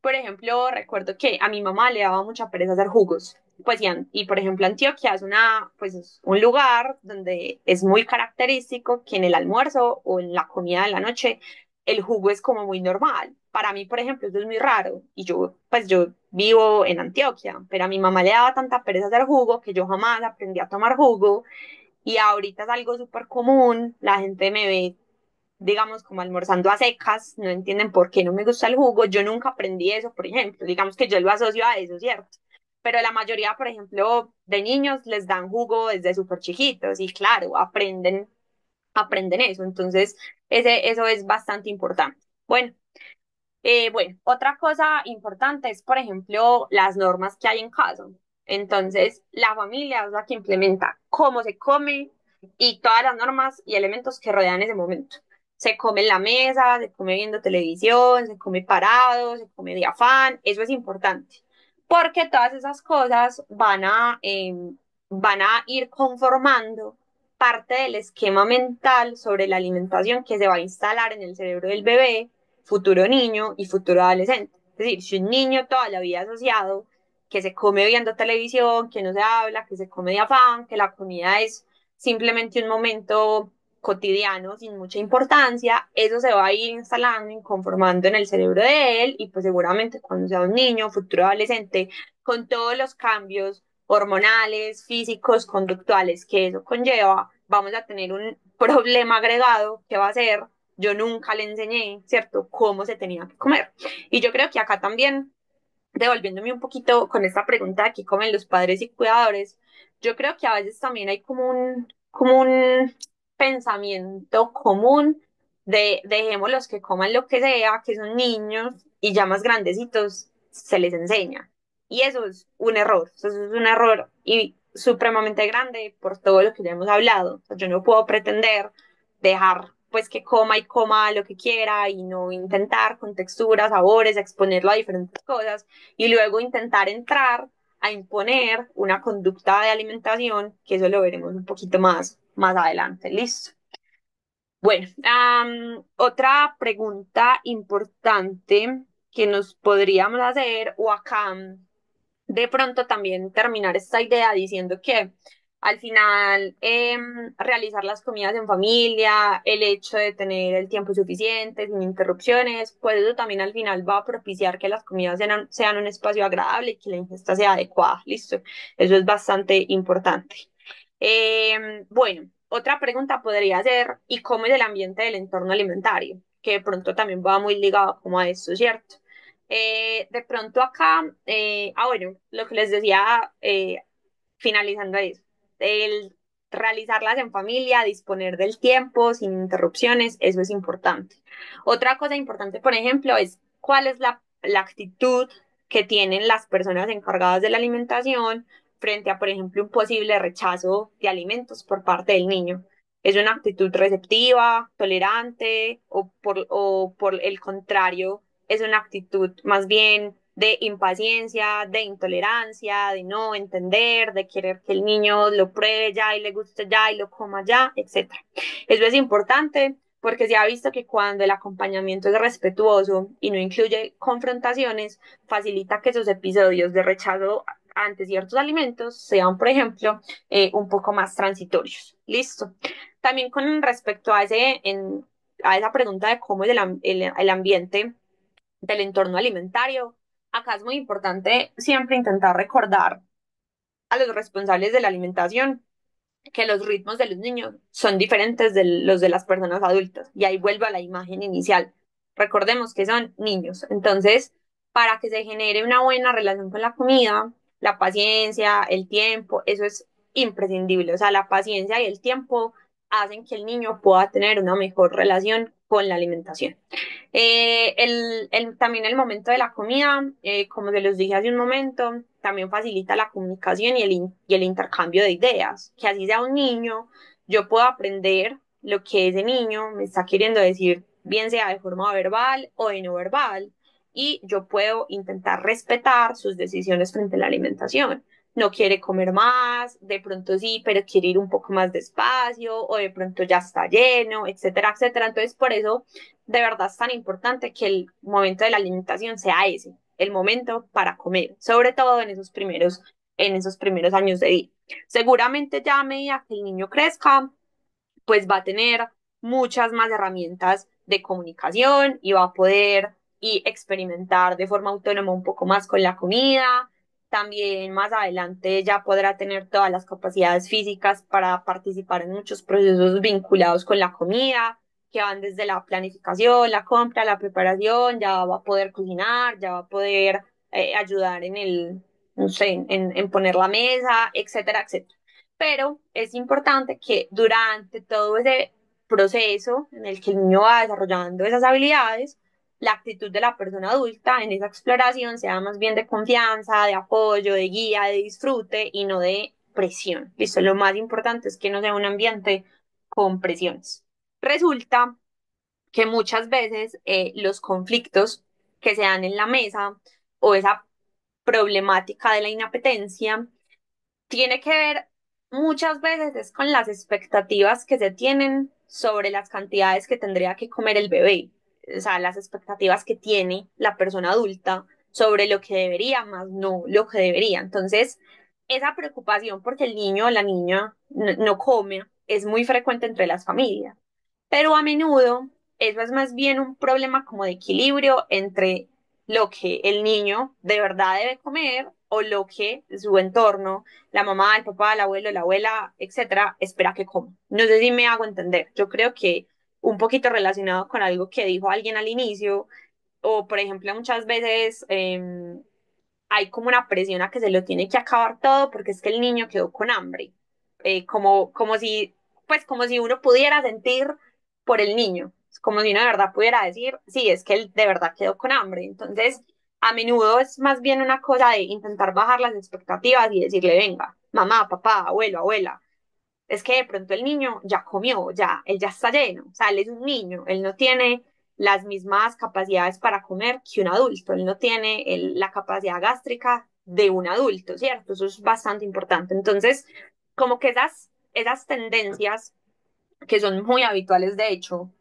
por ejemplo, recuerdo que a mi mamá le daba mucha pereza hacer jugos. Pues y por ejemplo, Antioquia es pues, es un lugar donde es muy característico que en el almuerzo o en la comida de la noche el jugo es como muy normal. Para mí, por ejemplo, eso es muy raro. Y pues yo vivo en Antioquia, pero a mi mamá le daba tanta pereza hacer jugo que yo jamás aprendí a tomar jugo. Y ahorita es algo súper común. La gente me ve digamos, como almorzando a secas, no entienden por qué no me gusta el jugo. Yo nunca aprendí eso, por ejemplo. Digamos que yo lo asocio a eso, ¿cierto? Pero la mayoría, por ejemplo, de niños les dan jugo desde súper chiquitos y claro, aprenden eso. Entonces, eso es bastante importante. Bueno, otra cosa importante es, por ejemplo, las normas que hay en casa. Entonces, la familia es la que implementa cómo se come y todas las normas y elementos que rodean ese momento. Se come en la mesa, se come viendo televisión, se come parado, se come de afán. Eso es importante, porque todas esas cosas van a ir conformando parte del esquema mental sobre la alimentación que se va a instalar en el cerebro del bebé, futuro niño y futuro adolescente. Es decir, si un niño toda la vida asociado que se come viendo televisión, que no se habla, que se come de afán, que la comida es simplemente un momento cotidiano sin mucha importancia, eso se va a ir instalando y conformando en el cerebro de él y pues seguramente cuando sea un niño, futuro adolescente, con todos los cambios hormonales, físicos, conductuales que eso conlleva, vamos a tener un problema agregado que va a ser yo nunca le enseñé, ¿cierto?, cómo se tenía que comer. Y yo creo que acá también, devolviéndome un poquito con esta pregunta de qué comen los padres y cuidadores, yo creo que a veces también hay como un pensamiento común de dejémoslos que coman lo que sea, que son niños y ya más grandecitos se les enseña. Y eso es un error, eso es un error y supremamente grande por todo lo que ya hemos hablado. O sea, yo no puedo pretender dejar pues que coma y coma lo que quiera y no intentar con texturas, sabores, exponerlo a diferentes cosas y luego intentar entrar a imponer una conducta de alimentación, que eso lo veremos un poquito más adelante. Listo. Bueno, otra pregunta importante que nos podríamos hacer, o acá de pronto también terminar esta idea diciendo que al final realizar las comidas en familia, el hecho de tener el tiempo suficiente, sin interrupciones, pues eso también al final va a propiciar que las comidas sean un espacio agradable y que la ingesta sea adecuada. Listo, eso es bastante importante. Bueno, otra pregunta podría ser, ¿y cómo es el ambiente del entorno alimentario? Que de pronto también va muy ligado como a esto, ¿cierto? De pronto acá, bueno, lo que les decía, finalizando eso, el realizarlas en familia, disponer del tiempo sin interrupciones, eso es importante. Otra cosa importante, por ejemplo, es cuál es la actitud que tienen las personas encargadas de la alimentación frente a, por ejemplo, un posible rechazo de alimentos por parte del niño. ¿Es una actitud receptiva, tolerante o por el contrario, es una actitud más bien de impaciencia, de intolerancia, de no entender, de querer que el niño lo pruebe ya y le guste ya y lo coma ya, etcétera? Eso es importante porque se ha visto que cuando el acompañamiento es respetuoso y no incluye confrontaciones, facilita que esos episodios de rechazo ante ciertos alimentos sean, por ejemplo, un poco más transitorios. Listo. También con respecto a esa pregunta de cómo es el ambiente del entorno alimentario, acá es muy importante siempre intentar recordar a los responsables de la alimentación que los ritmos de los niños son diferentes de los de las personas adultas. Y ahí vuelvo a la imagen inicial. Recordemos que son niños. Entonces, para que se genere una buena relación con la comida, la paciencia, el tiempo, eso es imprescindible. O sea, la paciencia y el tiempo hacen que el niño pueda tener una mejor relación con la alimentación. También el momento de la comida, como se los dije hace un momento, también facilita la comunicación y el intercambio de ideas. Que así sea un niño, yo puedo aprender lo que ese niño me está queriendo decir, bien sea de forma verbal o de no verbal, y yo puedo intentar respetar sus decisiones frente a la alimentación. No quiere comer más, de pronto sí, pero quiere ir un poco más despacio, o de pronto ya está lleno, etcétera, etcétera. Entonces, por eso de verdad es tan importante que el momento de la alimentación sea ese, el momento para comer, sobre todo en esos primeros años de vida. Seguramente ya a medida que el niño crezca, pues va a tener muchas más herramientas de comunicación y va a poder y experimentar de forma autónoma un poco más con la comida. También más adelante ya podrá tener todas las capacidades físicas para participar en muchos procesos vinculados con la comida. que van desde la planificación, la compra, la preparación, ya va a poder cocinar, ya va a poder ayudar en no sé, en poner la mesa, etcétera, etcétera. Pero es importante que durante todo ese proceso en el que el niño va desarrollando esas habilidades, la actitud de la persona adulta en esa exploración sea más bien de confianza, de apoyo, de guía, de disfrute y no de presión. Listo, lo más importante es que no sea un ambiente con presiones. Resulta que muchas veces los conflictos que se dan en la mesa o esa problemática de la inapetencia tiene que ver muchas veces es con las expectativas que se tienen sobre las cantidades que tendría que comer el bebé, o sea, las expectativas que tiene la persona adulta sobre lo que debería, más no lo que debería. Entonces, esa preocupación porque el niño o la niña no come es muy frecuente entre las familias, pero a menudo eso es más bien un problema como de equilibrio entre lo que el niño de verdad debe comer o lo que su entorno, la mamá, el papá, el abuelo, la abuela, etcétera, espera que coma. No sé si me hago entender. Yo creo que un poquito relacionado con algo que dijo alguien al inicio, o por ejemplo, muchas veces hay como una presión a que se lo tiene que acabar todo porque es que el niño quedó con hambre. Como si, pues como si uno pudiera sentir por el niño, como si uno de verdad pudiera decir, sí, es que él de verdad quedó con hambre. Entonces, a menudo es más bien una cosa de intentar bajar las expectativas y decirle, venga, mamá, papá, abuelo, abuela, es que de pronto el niño ya comió, ya, él ya está lleno, o sea, él es un niño, él no tiene las mismas capacidades para comer que un adulto, él no tiene la capacidad gástrica de un adulto, ¿cierto? Eso es bastante importante. Entonces, como que esas tendencias que son muy habituales, de hecho,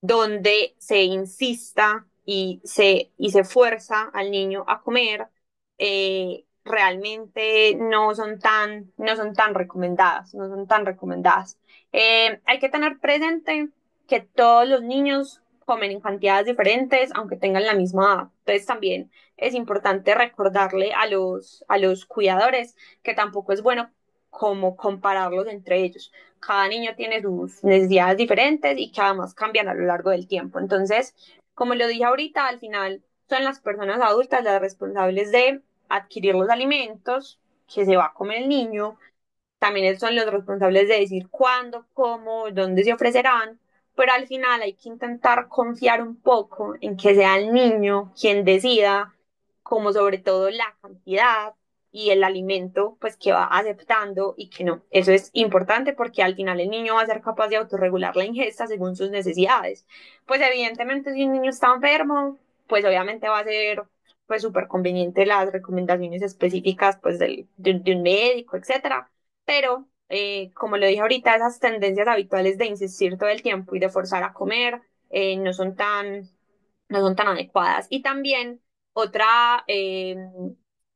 donde se insista y se fuerza al niño a comer, realmente no son tan recomendadas, no son tan recomendadas. Hay que tener presente que todos los niños comen en cantidades diferentes, aunque tengan la misma edad. Entonces también es importante recordarle a los cuidadores que tampoco es bueno como compararlos entre ellos. Cada niño tiene sus necesidades diferentes y que además cambian a lo largo del tiempo. Entonces, como lo dije ahorita, al final son las personas adultas las responsables de adquirir los alimentos que se va a comer el niño, también son los responsables de decir cuándo, cómo, dónde se ofrecerán, pero al final hay que intentar confiar un poco en que sea el niño quien decida, como sobre todo la cantidad y el alimento pues que va aceptando y que no. Eso es importante porque al final el niño va a ser capaz de autorregular la ingesta según sus necesidades. Pues evidentemente si un niño está enfermo, pues obviamente va a ser pues súper conveniente las recomendaciones específicas pues de un médico, etcétera, pero como lo dije ahorita, esas tendencias habituales de insistir todo el tiempo y de forzar a comer no son no son tan adecuadas. Y también otra,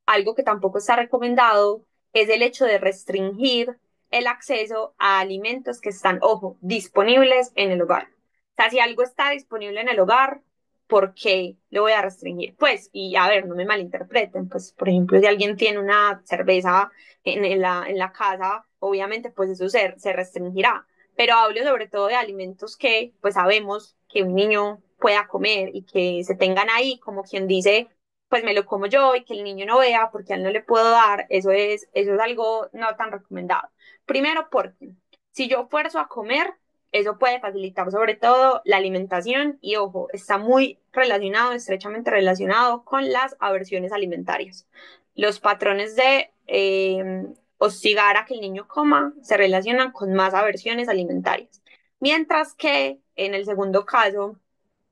algo que tampoco está recomendado es el hecho de restringir el acceso a alimentos que están, ojo, disponibles en el hogar. O sea, si algo está disponible en el hogar, ¿por qué lo voy a restringir? Pues, y a ver, no me malinterpreten, pues, por ejemplo, si alguien tiene una cerveza en la casa, obviamente, pues eso se restringirá, pero hablo sobre todo de alimentos que pues sabemos que un niño pueda comer y que se tengan ahí, como quien dice, pues me lo como yo y que el niño no vea porque a él no le puedo dar, eso es algo no tan recomendado. Primero porque si yo fuerzo a comer, eso puede facilitar sobre todo la alimentación y ojo, está muy relacionado, estrechamente relacionado con las aversiones alimentarias. Los patrones de hostigar a que el niño coma se relacionan con más aversiones alimentarias. Mientras que en el segundo caso,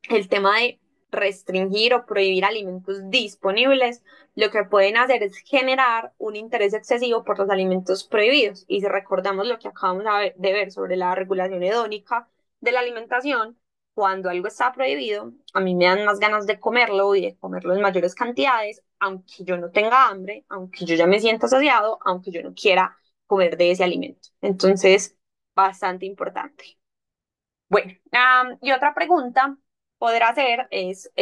el tema de restringir o prohibir alimentos disponibles, lo que pueden hacer es generar un interés excesivo por los alimentos prohibidos. Y si recordamos lo que acabamos de ver sobre la regulación hedónica de la alimentación, cuando algo está prohibido, a mí me dan más ganas de comerlo y de comerlo en mayores cantidades, aunque yo no tenga hambre, aunque yo ya me sienta saciado, aunque yo no quiera comer de ese alimento. Entonces, bastante importante. Bueno, y otra pregunta podrá ser es,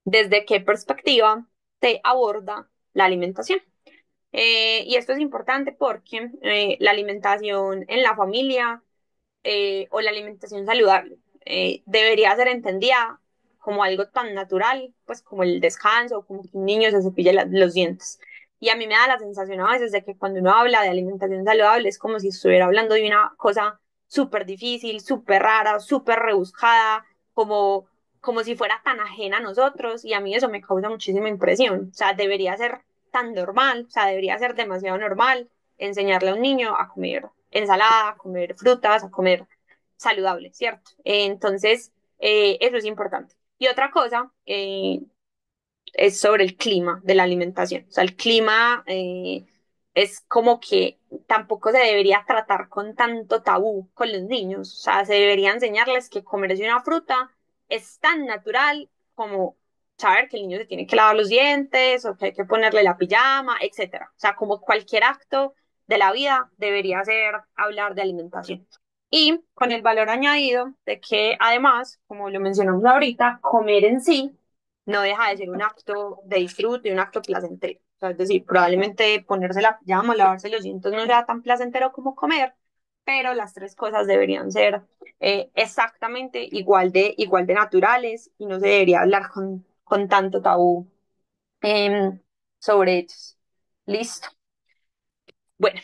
¿desde qué perspectiva se aborda la alimentación? Y esto es importante porque la alimentación en la familia o la alimentación saludable. Debería ser entendida como algo tan natural, pues como el descanso, como que un niño se cepille los dientes. Y a mí me da la sensación a veces de que cuando uno habla de alimentación saludable es como si estuviera hablando de una cosa súper difícil, súper rara, súper rebuscada, como, como si fuera tan ajena a nosotros, y a mí eso me causa muchísima impresión. O sea, debería ser tan normal, o sea, debería ser demasiado normal enseñarle a un niño a comer ensalada, a comer frutas, a comer saludable, ¿cierto? Entonces, eso es importante. Y otra cosa es sobre el clima de la alimentación. O sea, el clima es como que tampoco se debería tratar con tanto tabú con los niños. O sea, se debería enseñarles que comerse una fruta es tan natural como saber que el niño se tiene que lavar los dientes o que hay que ponerle la pijama, etcétera. O sea, como cualquier acto de la vida debería ser hablar de alimentación. Y con el valor añadido de que además, como lo mencionamos ahorita, comer en sí no deja de ser un acto de disfrute y un acto placentero. O sea, es decir, probablemente ponerse la pijama, lavarse los dientes no sea tan placentero como comer, pero las tres cosas deberían ser exactamente igual de naturales y no se debería hablar con tanto tabú eh, sobre ellos. Listo. Bueno,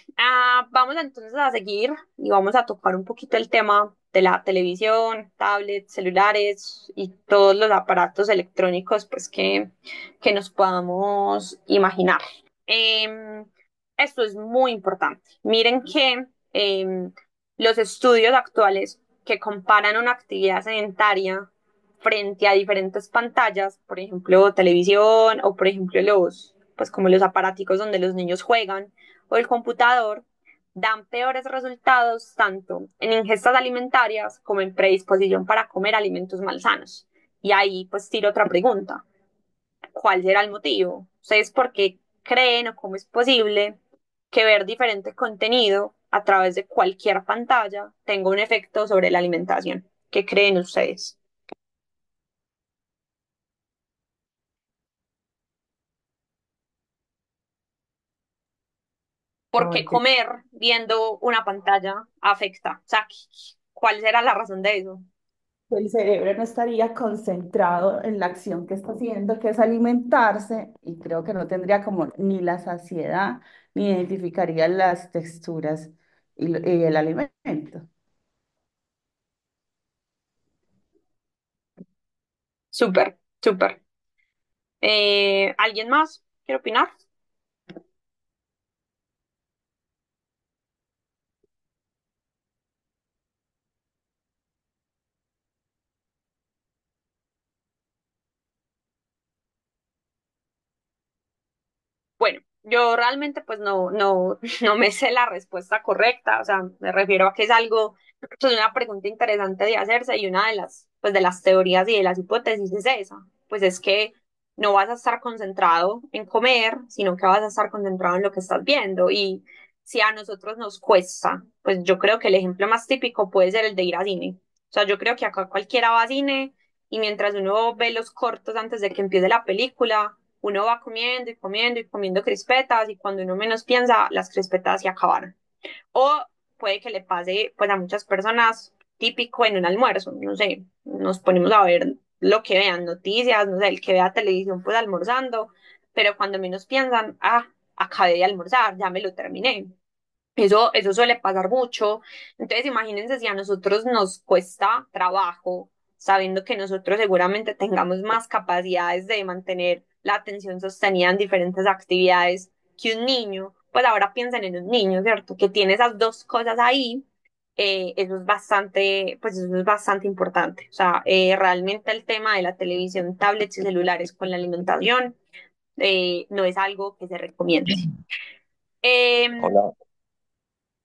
vamos entonces a seguir y vamos a tocar un poquito el tema de la televisión, tablets, celulares y todos los aparatos electrónicos pues, que nos podamos imaginar. Em, Esto es muy importante. Miren que los estudios actuales que comparan una actividad sedentaria frente a diferentes pantallas, por ejemplo, televisión o por ejemplo pues como los aparaticos donde los niños juegan, o el computador dan peores resultados tanto en ingestas alimentarias como en predisposición para comer alimentos malsanos. Y ahí pues tiro otra pregunta. ¿Cuál será el motivo? ¿Ustedes por qué creen o cómo es posible que ver diferente contenido a través de cualquier pantalla tenga un efecto sobre la alimentación? ¿Qué creen ustedes? ¿Por qué Ay, que comer viendo una pantalla afecta? O sea, ¿cuál será la razón de eso? el cerebro no estaría concentrado en la acción que está haciendo, que es alimentarse, y creo que no tendría como ni la saciedad, ni identificaría las texturas y el alimento. Súper, súper. ¿Alguien más quiere opinar? Bueno, yo realmente pues no me sé la respuesta correcta, o sea, me refiero a que es algo, pues una pregunta interesante de hacerse y una de pues de las teorías y de las hipótesis es esa, pues es que no vas a estar concentrado en comer, sino que vas a estar concentrado en lo que estás viendo y si a nosotros nos cuesta, pues yo creo que el ejemplo más típico puede ser el de ir a cine, o sea, yo creo que acá cualquiera va a cine y mientras uno ve los cortos antes de que empiece la película, uno va comiendo y comiendo y comiendo crispetas y cuando uno menos piensa, las crispetas se acabaron. O puede que le pase pues a muchas personas típico en un almuerzo, no sé, nos ponemos a ver lo que vean, noticias, no sé, el que vea televisión pues almorzando, pero cuando menos piensan, acabé de almorzar, ya me lo terminé. Eso suele pasar mucho. Entonces, imagínense si a nosotros nos cuesta trabajo, sabiendo que nosotros seguramente tengamos más capacidades de mantener la atención sostenida en diferentes actividades que un niño. Pues ahora piensen en un niño, ¿cierto? Que tiene esas dos cosas ahí. Eso es bastante, pues eso es bastante importante. O sea, realmente el tema de la televisión, tablets y celulares con la alimentación no es algo que se recomiende. Em, Hola,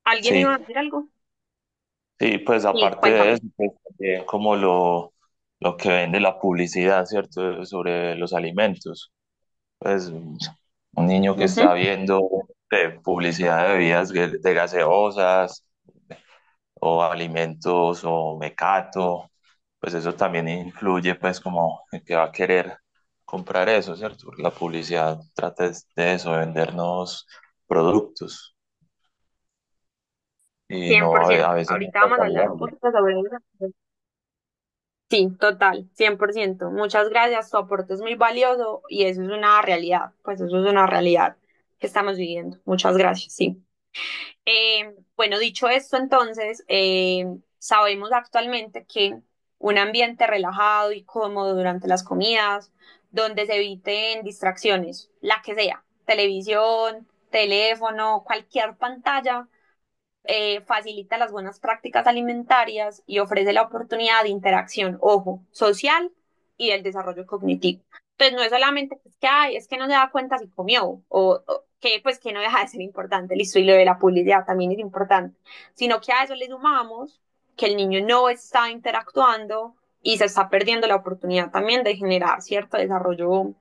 ¿Alguien iba sí, a decir algo? sí, pues Sí, aparte de cuéntame. eso, pues también como lo que vende la publicidad, ¿cierto? Sobre los alimentos. Pues un niño que está Ujú. viendo publicidad de bebidas de gaseosas o alimentos o mecato, pues eso también influye pues como en que va a querer comprar eso, ¿cierto? Porque la publicidad trata de eso, de vendernos productos. y cien no por a ciento. veces no Ahorita está vamos a hablar un saludable. poquito sobre eso. Sí, total, 100%. Muchas gracias, tu aporte es muy valioso y eso es una realidad, pues eso es una realidad que estamos viviendo. Muchas gracias, sí. Bueno, dicho esto, entonces, sabemos actualmente que un ambiente relajado y cómodo durante las comidas, donde se eviten distracciones, la que sea, televisión, teléfono, cualquier pantalla, facilita las buenas prácticas alimentarias y ofrece la oportunidad de interacción, ojo, social y del desarrollo cognitivo. Entonces no es solamente que es que, ay, es que no se da cuenta si comió o que pues que no deja de ser importante, listo, y lo de la publicidad también es importante, sino que a eso le sumamos que el niño no está interactuando y se está perdiendo la oportunidad también de generar cierto desarrollo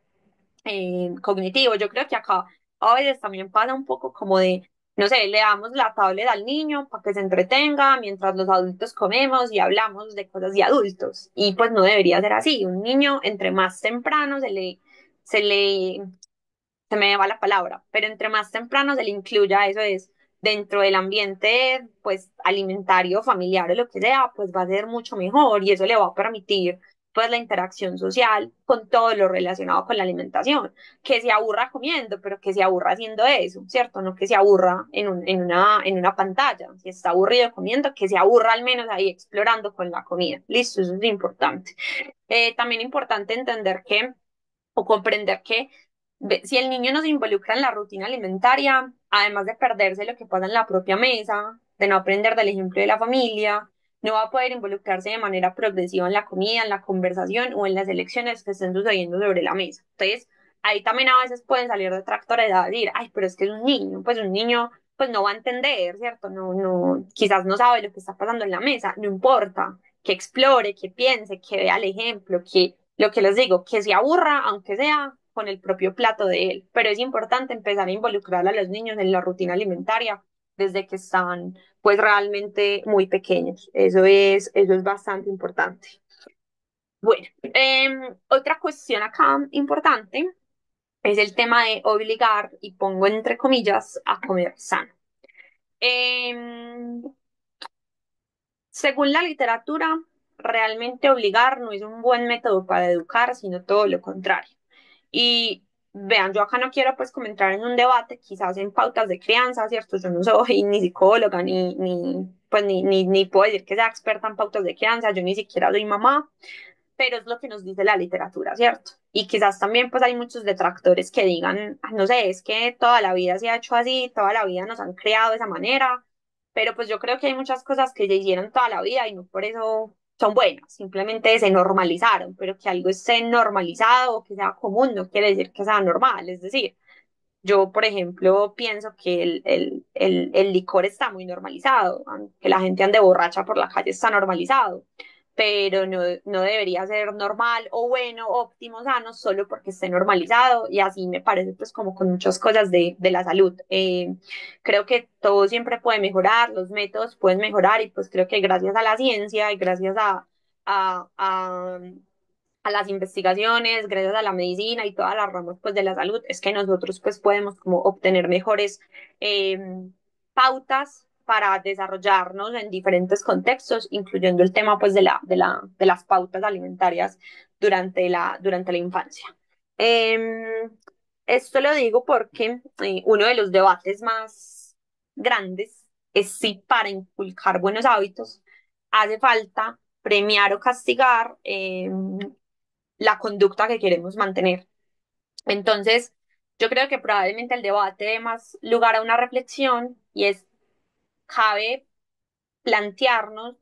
cognitivo. Yo creo que acá a veces también pasa un poco como de, no sé, le damos la tablet al niño para que se entretenga mientras los adultos comemos y hablamos de cosas de adultos. Y pues no debería ser así. Un niño, entre más temprano se le se me va la palabra, pero entre más temprano se le incluya eso es dentro del ambiente pues alimentario, familiar o lo que sea, pues va a ser mucho mejor y eso le va a permitir pues la interacción social con todo lo relacionado con la alimentación, que se aburra comiendo, pero que se aburra haciendo eso, ¿cierto? No que se aburra en una pantalla, si está aburrido comiendo, que se aburra al menos ahí explorando con la comida, listo, eso es importante. También importante entender que o comprender que si el niño no se involucra en la rutina alimentaria, además de perderse lo que pasa en la propia mesa, de no aprender del ejemplo de la familia, no va a poder involucrarse de manera progresiva en la comida, en la conversación o en las elecciones que estén sucediendo sobre la mesa. Entonces, ahí también a veces pueden salir detractores a decir, ay, pero es que es un niño pues no va a entender, ¿cierto? Quizás no sabe lo que está pasando en la mesa, no importa, que explore, que piense, que vea el ejemplo, que lo que les digo, que se aburra, aunque sea con el propio plato de él. Pero es importante empezar a involucrar a los niños en la rutina alimentaria desde que están pues realmente muy pequeños. Eso es bastante importante. Bueno, otra cuestión acá importante es el tema de obligar, y pongo entre comillas, a comer sano. Em, Según la literatura, realmente obligar no es un buen método para educar, sino todo lo contrario. Y vean, yo acá no quiero pues comentar en un debate, quizás en pautas de crianza, ¿cierto? Yo no soy ni psicóloga, ni puedo decir que sea experta en pautas de crianza, yo ni siquiera soy mamá, pero es lo que nos dice la literatura, ¿cierto? Y quizás también pues hay muchos detractores que digan, "Ah, no sé, es que toda la vida se ha hecho así, toda la vida nos han creado de esa manera, pero pues yo creo que hay muchas cosas que se hicieron toda la vida y no por eso son buenas, simplemente se normalizaron, pero que algo esté normalizado o que sea común no quiere decir que sea normal, es decir, yo, por ejemplo, pienso que el licor está muy normalizado, que la gente ande borracha por la calle está normalizado, pero no debería ser normal o bueno, óptimo, sano, solo porque esté normalizado y así me parece pues como con muchas cosas de la salud. Creo que todo siempre puede mejorar, los métodos pueden mejorar y pues creo que gracias a la ciencia y gracias a, a a las investigaciones, gracias a la medicina y todas las ramas pues de la salud, es que nosotros pues podemos como obtener mejores eh, pautas para desarrollarnos en diferentes contextos, incluyendo el tema pues de las pautas alimentarias durante la infancia. Eh, Esto lo digo porque uno de los debates más grandes es si para inculcar buenos hábitos hace falta premiar o castigar la conducta que queremos mantener. Entonces, yo creo que probablemente el debate dé más lugar a una reflexión y es, cabe plantearnos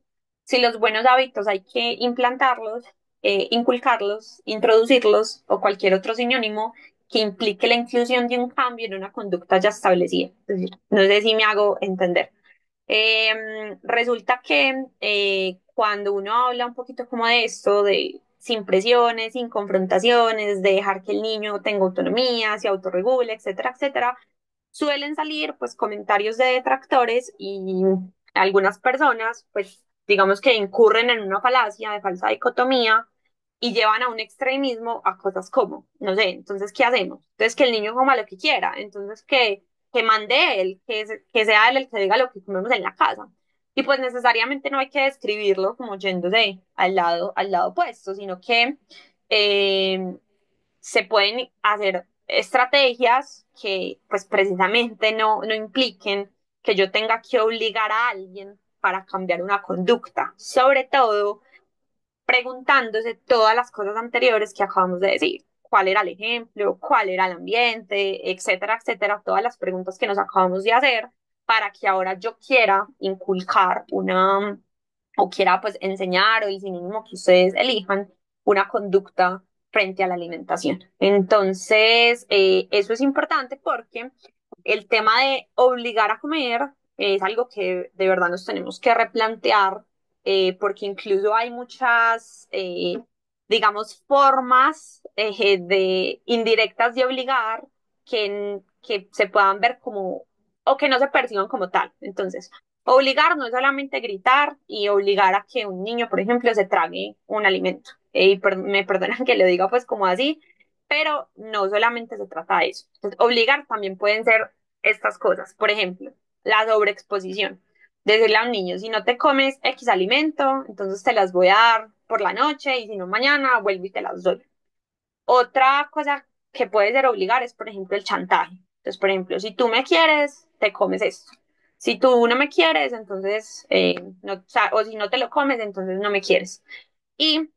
si los buenos hábitos hay que implantarlos, inculcarlos, introducirlos o cualquier otro sinónimo que implique la inclusión de un cambio en una conducta ya establecida. Es decir, no sé si me hago entender. Resulta que cuando uno habla un poquito como de esto, de sin presiones, sin confrontaciones, de dejar que el niño tenga autonomía, se autorregule, etcétera, etcétera, suelen salir pues comentarios de detractores y algunas personas pues digamos que incurren en una falacia de falsa dicotomía y llevan a un extremismo a cosas como, no sé, entonces, ¿qué hacemos? Entonces, que el niño coma lo que quiera, entonces, que mande él, que sea él el que diga lo que comemos en la casa. Y pues necesariamente no hay que describirlo como yéndose al lado opuesto, sino que eh, se pueden hacer estrategias que pues precisamente no impliquen que yo tenga que obligar a alguien para cambiar una conducta, sobre todo preguntándose todas las cosas anteriores que acabamos de decir. ¿Cuál era el ejemplo? ¿Cuál era el ambiente? Etcétera, etcétera. Todas las preguntas que nos acabamos de hacer para que ahora yo quiera inculcar una, o quiera pues enseñar o el sinónimo que ustedes elijan, una conducta frente a la alimentación. Entonces, eso es importante porque el tema de obligar a comer es algo que de verdad nos tenemos que replantear, porque incluso hay muchas, digamos, formas de indirectas de obligar que se puedan ver como, o que no se perciban como tal. Entonces, obligar no es solamente gritar y obligar a que un niño, por ejemplo, se trague un alimento. Me perdonan que lo diga pues como así, pero no solamente se trata de eso. Entonces, obligar también pueden ser estas cosas. Por ejemplo, la sobreexposición. Decirle a un niño, si no te comes X alimento, entonces te las voy a dar por la noche y si no mañana vuelvo y te las doy. Otra cosa que puede ser obligar es, por ejemplo, el chantaje. Entonces, por ejemplo, si tú me quieres, te comes esto. Si tú no me quieres, entonces, no, o si no te lo comes, entonces no me quieres. Y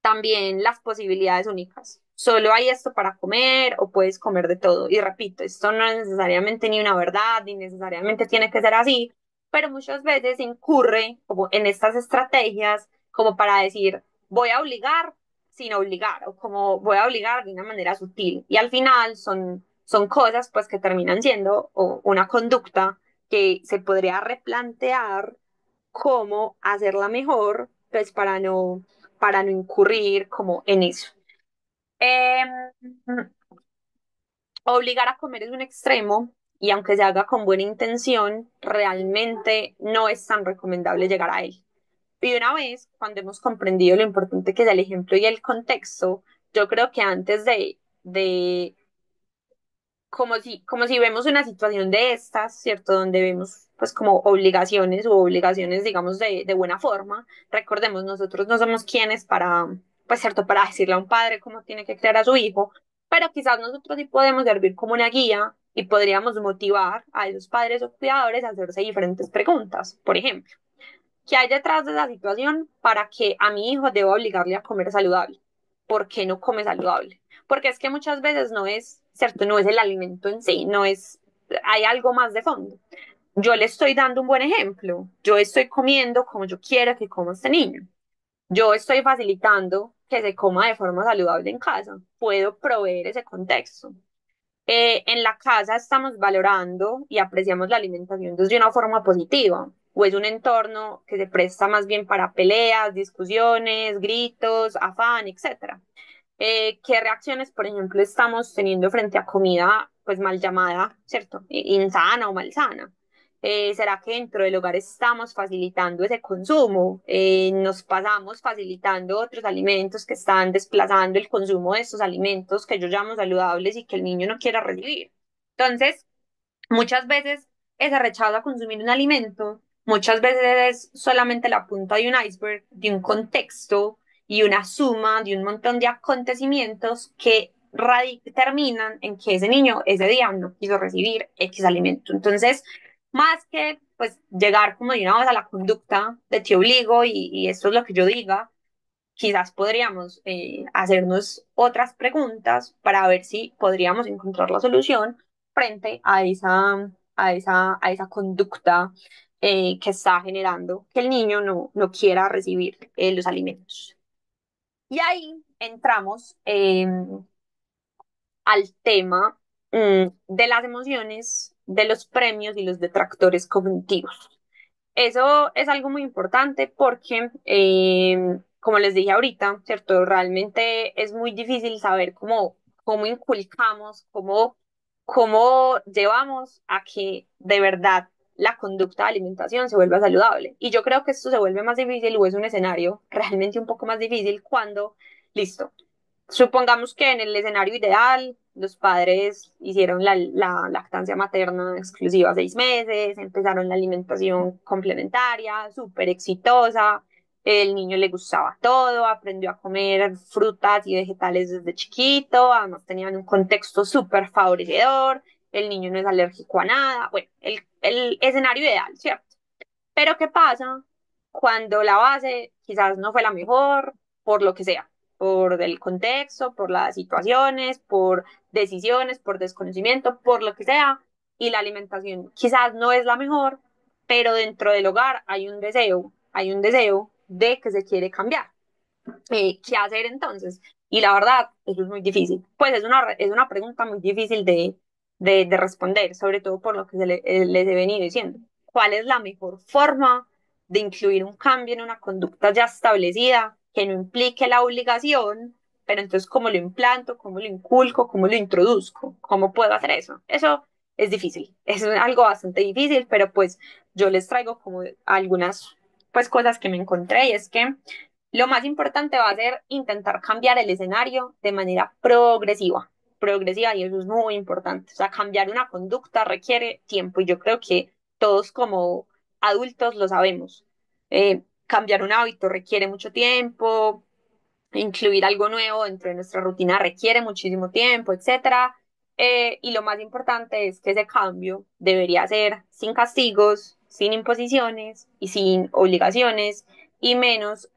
también las posibilidades únicas. Solo hay esto para comer o puedes comer de todo. Y repito, esto no es necesariamente ni una verdad, ni necesariamente tiene que ser así, pero muchas veces incurre como en estas estrategias como para decir, voy a obligar sin obligar, o como voy a obligar de una manera sutil. Y al final son cosas pues que terminan siendo o una conducta que se podría replantear cómo hacerla mejor, pues para no incurrir como en eso. Eh, Obligar a comer es un extremo y aunque se haga con buena intención, realmente no es tan recomendable llegar a él. Y una vez, cuando hemos comprendido lo importante que es el ejemplo y el contexto, yo creo que antes de como si vemos una situación de estas, ¿cierto? Donde vemos pues como obligaciones u obligaciones, digamos, de buena forma. Recordemos, nosotros no somos quienes para, pues cierto, para decirle a un padre cómo tiene que criar a su hijo, pero quizás nosotros sí podemos servir como una guía y podríamos motivar a esos padres o cuidadores a hacerse diferentes preguntas. Por ejemplo, ¿qué hay detrás de la situación para que a mi hijo deba obligarle a comer saludable? ¿Por qué no come saludable? Porque es que muchas veces no es, ¿cierto? No es el alimento en sí, no es, hay algo más de fondo. Yo le estoy dando un buen ejemplo. Yo estoy comiendo como yo quiero que coma este niño. Yo estoy facilitando que se coma de forma saludable en casa. Puedo proveer ese contexto. En la casa estamos valorando y apreciamos la alimentación desde una forma positiva, o es un entorno que se presta más bien para peleas, discusiones, gritos, afán, etcétera. ¿Qué reacciones, por ejemplo, estamos teniendo frente a comida, pues mal llamada, ¿cierto? Insana o malsana. ¿Será que dentro del hogar estamos facilitando ese consumo? Nos pasamos facilitando otros alimentos que están desplazando el consumo de estos alimentos que yo llamo saludables y que el niño no quiera recibir. Entonces, muchas veces ese rechazo a consumir un alimento, muchas veces es solamente la punta de un iceberg, de un contexto y una suma de un montón de acontecimientos que terminan en que ese niño ese día no quiso recibir X alimento. Entonces, más que pues llegar como de una vez a la conducta de te obligo y esto es lo que yo diga, quizás podríamos hacernos otras preguntas para ver si podríamos encontrar la solución frente a esa conducta que está generando que el niño no quiera recibir los alimentos. Y ahí entramos al tema de las emociones, de los premios y los detractores cognitivos. Eso es algo muy importante porque, como les dije ahorita, ¿cierto? Realmente es muy difícil saber cómo inculcamos, cómo llevamos a que de verdad la conducta de alimentación se vuelva saludable. Y yo creo que esto se vuelve más difícil o es un escenario realmente un poco más difícil cuando, listo, supongamos que en el escenario ideal los padres hicieron la lactancia materna exclusiva 6 meses, empezaron la alimentación complementaria, súper exitosa, el niño le gustaba todo, aprendió a comer frutas y vegetales desde chiquito, además tenían un contexto súper favorecedor, el niño no es alérgico a nada, bueno, el escenario ideal, ¿cierto? Pero ¿qué pasa cuando la base quizás no fue la mejor, por lo que sea, por el contexto, por las situaciones, por decisiones, por desconocimiento, por lo que sea, y la alimentación quizás no es la mejor, pero dentro del hogar hay un deseo de que se quiere cambiar. ¿Qué hacer entonces? Y la verdad, eso es muy difícil. Pues es una pregunta muy difícil de responder, sobre todo por lo que les he venido diciendo. ¿Cuál es la mejor forma de incluir un cambio en una conducta ya establecida que no implique la obligación? Pero entonces, ¿cómo lo implanto? ¿Cómo lo inculco? ¿Cómo lo introduzco? ¿Cómo puedo hacer eso? Eso es difícil. Es algo bastante difícil, pero pues yo les traigo como algunas pues cosas que me encontré y es que lo más importante va a ser intentar cambiar el escenario de manera progresiva y eso es muy importante. O sea, cambiar una conducta requiere tiempo y yo creo que todos como adultos lo sabemos. Cambiar un hábito requiere mucho tiempo, incluir algo nuevo dentro de nuestra rutina requiere muchísimo tiempo, etcétera. Y lo más importante es que ese cambio debería ser sin castigos, sin imposiciones y sin obligaciones, y menos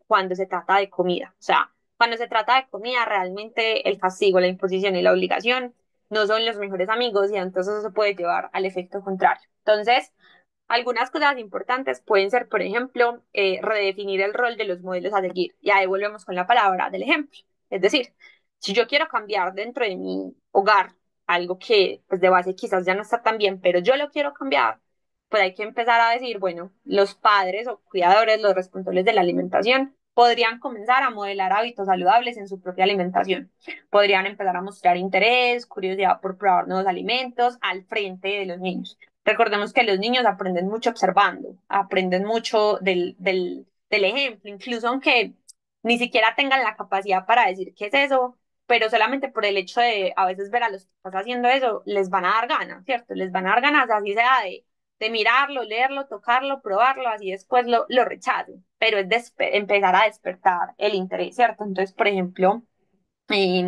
cuando se trata de comida. O sea, cuando se trata de comida, realmente el castigo, la imposición y la obligación no son los mejores amigos y entonces eso puede llevar al efecto contrario. Entonces, algunas cosas importantes pueden ser, por ejemplo, redefinir el rol de los modelos a seguir. Y ahí volvemos con la palabra del ejemplo. Es decir, si yo quiero cambiar dentro de mi hogar algo que pues de base quizás ya no está tan bien, pero yo lo quiero cambiar, pues hay que empezar a decir, bueno, los padres o cuidadores, los responsables de la alimentación, podrían comenzar a modelar hábitos saludables en su propia alimentación. Podrían empezar a mostrar interés, curiosidad por probar nuevos alimentos al frente de los niños. Recordemos que los niños aprenden mucho observando, aprenden mucho del ejemplo, incluso aunque ni siquiera tengan la capacidad para decir qué es eso, pero solamente por el hecho de a veces ver a los papás haciendo eso, les van a dar ganas, ¿cierto? Les van a dar ganas, así sea de mirarlo, leerlo, tocarlo, probarlo, así después lo rechacen, pero es empezar a despertar el interés, ¿cierto? Entonces, por ejemplo, y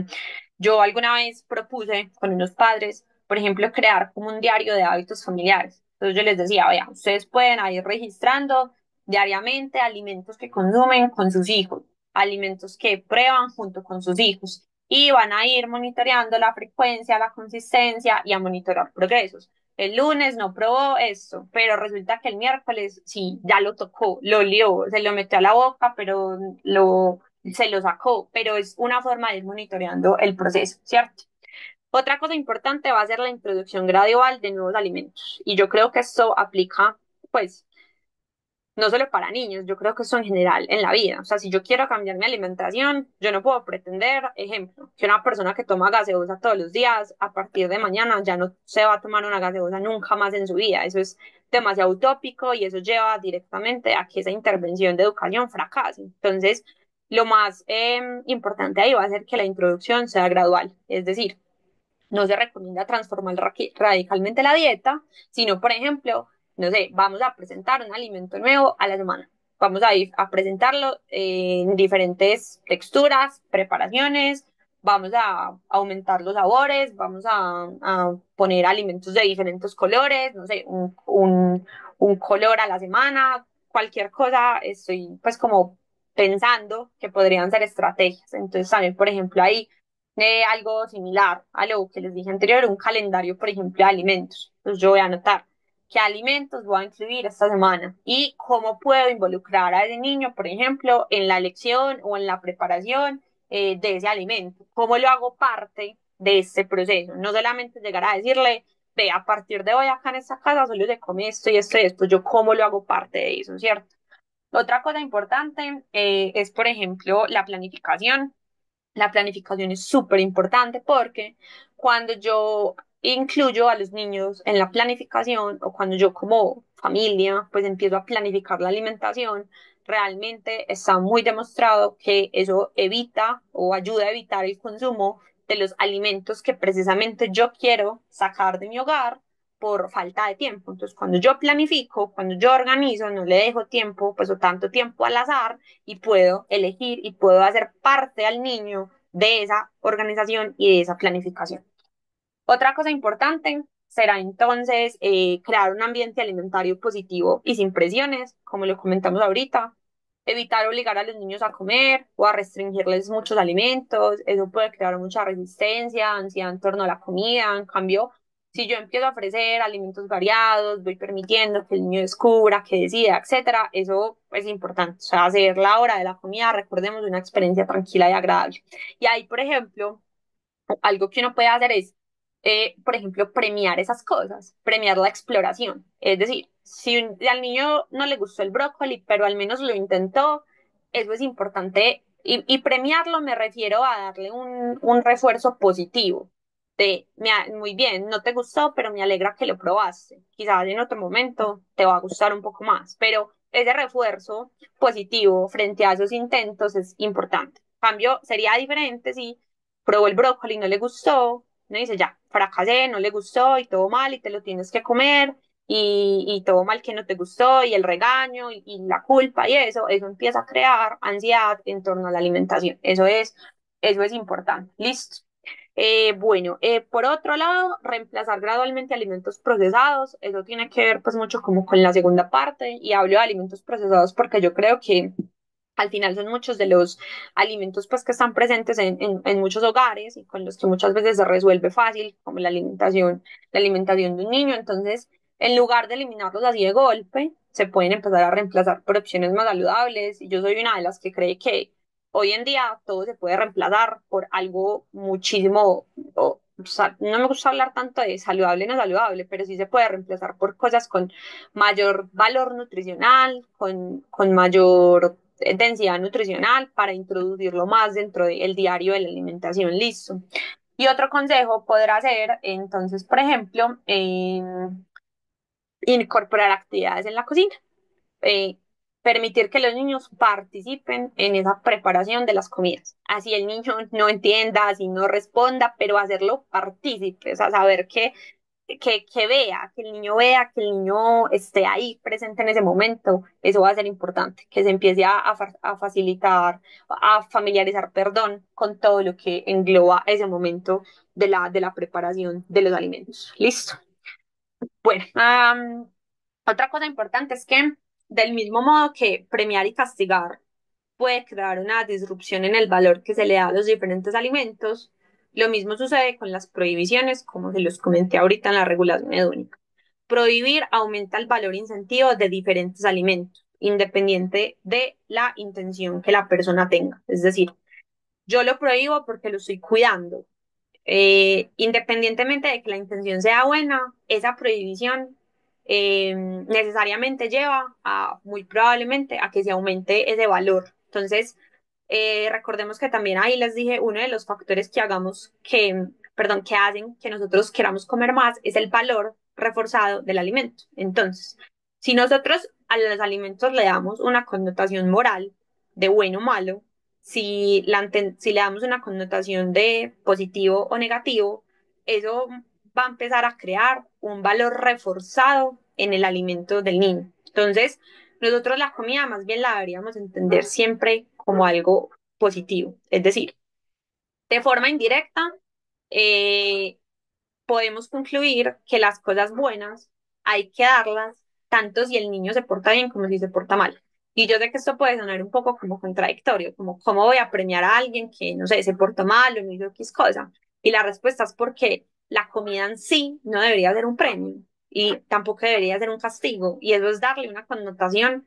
yo alguna vez propuse con unos padres, por ejemplo, crear como un diario de hábitos familiares. Entonces yo les decía, vea, ustedes pueden ir registrando diariamente alimentos que consumen con sus hijos, alimentos que prueban junto con sus hijos y van a ir monitoreando la frecuencia, la consistencia y a monitorear progresos. El lunes no probó esto, pero resulta que el miércoles sí, ya lo tocó, lo olió, se lo metió a la boca, pero se lo sacó, pero es una forma de ir monitoreando el proceso, ¿cierto? Otra cosa importante va a ser la introducción gradual de nuevos alimentos. Y yo creo que esto aplica, pues, no solo para niños, yo creo que eso en general en la vida. O sea, si yo quiero cambiar mi alimentación, yo no puedo pretender, ejemplo, que una persona que toma gaseosa todos los días, a partir de mañana ya no se va a tomar una gaseosa nunca más en su vida. Eso es demasiado utópico y eso lleva directamente a que esa intervención de educación fracase. Entonces, lo más importante ahí va a ser que la introducción sea gradual, es decir, no se recomienda transformar radicalmente la dieta, sino, por ejemplo, no sé, vamos a presentar un alimento nuevo a la semana. Vamos a ir a presentarlo en diferentes texturas, preparaciones, vamos a aumentar los sabores, vamos a poner alimentos de diferentes colores, no sé, un color a la semana, cualquier cosa, estoy pues como pensando que podrían ser estrategias. Entonces también, por ejemplo, ahí algo similar a lo que les dije anterior, un calendario, por ejemplo, de alimentos. Entonces yo voy a anotar qué alimentos voy a incluir esta semana y cómo puedo involucrar a ese niño, por ejemplo, en la elección o en la preparación de ese alimento. ¿Cómo lo hago parte de este proceso? No solamente llegar a decirle, ve, a partir de hoy acá en esta casa solo se come esto y esto y esto. Yo cómo lo hago parte de eso, ¿cierto? Otra cosa importante es, por ejemplo, la planificación. La planificación es súper importante porque cuando yo incluyo a los niños en la planificación o cuando yo como familia pues empiezo a planificar la alimentación, realmente está muy demostrado que eso evita o ayuda a evitar el consumo de los alimentos que precisamente yo quiero sacar de mi hogar por falta de tiempo. Entonces, cuando yo planifico, cuando yo organizo, no le dejo tiempo, pues o tanto tiempo al azar y puedo elegir y puedo hacer parte al niño de esa organización y de esa planificación. Otra cosa importante será entonces crear un ambiente alimentario positivo y sin presiones, como lo comentamos ahorita, evitar obligar a los niños a comer o a restringirles muchos alimentos, eso puede crear mucha resistencia, ansiedad en torno a la comida, en cambio, si yo empiezo a ofrecer alimentos variados, voy permitiendo que el niño descubra, que decida, etcétera, eso es importante, o sea, hacer la hora de la comida, recordemos, una experiencia tranquila y agradable. Y ahí, por ejemplo, algo que uno puede hacer es, por ejemplo, premiar esas cosas, premiar la exploración. Es decir, si al niño no le gustó el brócoli, pero al menos lo intentó, eso es importante. Y premiarlo me refiero a darle un refuerzo positivo. Muy bien, no te gustó, pero me alegra que lo probaste. Quizás en otro momento te va a gustar un poco más, pero ese refuerzo positivo frente a esos intentos es importante. En cambio, sería diferente si probó el brócoli, no le gustó, no dice ya, fracasé, no le gustó y todo mal y te lo tienes que comer y todo mal que no te gustó y el regaño y la culpa y eso empieza a crear ansiedad en torno a la alimentación. Eso es importante. Listo. Bueno, por otro lado, reemplazar gradualmente alimentos procesados, eso tiene que ver pues mucho como con la segunda parte y hablo de alimentos procesados porque yo creo que al final son muchos de los alimentos pues que están presentes en muchos hogares y con los que muchas veces se resuelve fácil, como la alimentación de un niño. Entonces, en lugar de eliminarlos así de golpe, se pueden empezar a reemplazar por opciones más saludables. Y yo soy una de las que cree que hoy en día todo se puede reemplazar por algo muchísimo, o sea, no me gusta hablar tanto de saludable o no saludable, pero sí se puede reemplazar por cosas con mayor valor nutricional, con mayor densidad nutricional para introducirlo más dentro del diario de la alimentación. Listo. Y otro consejo podrá ser, entonces, por ejemplo, incorporar actividades en la cocina. eh, Permitir que los niños participen en esa preparación de las comidas. Así el niño no entienda, así no responda, pero hacerlo partícipe, o sea, saber que vea, que el niño vea, que el niño esté ahí presente en ese momento, eso va a ser importante, que se empiece a facilitar, a familiarizar, perdón, con todo lo que engloba ese momento de la preparación de los alimentos. Listo. Bueno, otra cosa importante es que del mismo modo que premiar y castigar puede crear una disrupción en el valor que se le da a los diferentes alimentos, lo mismo sucede con las prohibiciones, como se los comenté ahorita en la regulación hedónica. Prohibir aumenta el valor incentivo de diferentes alimentos, independiente de la intención que la persona tenga. Es decir, yo lo prohíbo porque lo estoy cuidando, independientemente de que la intención sea buena, esa prohibición necesariamente lleva a, muy probablemente, a que se aumente ese valor. Entonces, recordemos que también ahí les dije, uno de los factores que perdón, que hacen que nosotros queramos comer más es el valor reforzado del alimento. Entonces, si nosotros a los alimentos le damos una connotación moral de bueno o malo, si le damos una connotación de positivo o negativo, eso va a empezar a crear un valor reforzado en el alimento del niño. Entonces, nosotros la comida más bien la deberíamos entender siempre como algo positivo. Es decir, de forma indirecta, eh, podemos concluir que las cosas buenas hay que darlas tanto si el niño se porta bien como si se porta mal. Y yo sé que esto puede sonar un poco como contradictorio, como cómo voy a premiar a alguien que, no sé, se portó mal o no hizo X cosa. Y la respuesta es porque la comida en sí no debería ser un premio y tampoco debería ser un castigo. Y eso es darle una connotación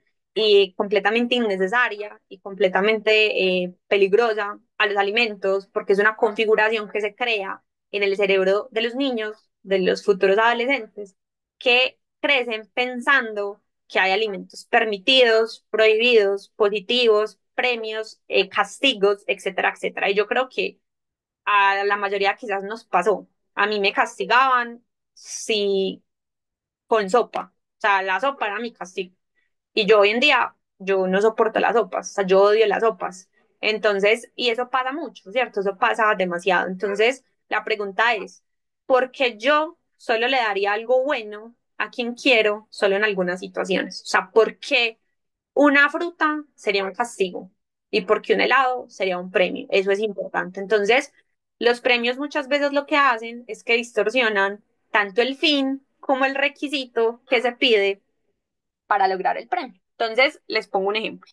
completamente innecesaria y completamente peligrosa a los alimentos, porque es una configuración que se crea en el cerebro de los niños, de los futuros adolescentes, que crecen pensando que hay alimentos permitidos, prohibidos, positivos, premios, castigos, etcétera, etcétera. Y yo creo que a la mayoría quizás nos pasó. A mí me castigaban si con sopa. O sea, la sopa era mi castigo. Y yo hoy en día, yo no soporto las sopas, o sea, yo odio las sopas. Entonces, y eso pasa mucho, ¿cierto? Eso pasa demasiado. Entonces, la pregunta es, ¿por qué yo solo le daría algo bueno a quien quiero solo en algunas situaciones? O sea, ¿por qué una fruta sería un castigo y por qué un helado sería un premio? Eso es importante. Entonces, los premios muchas veces lo que hacen es que distorsionan tanto el fin como el requisito que se pide para lograr el premio. Entonces, les pongo un ejemplo.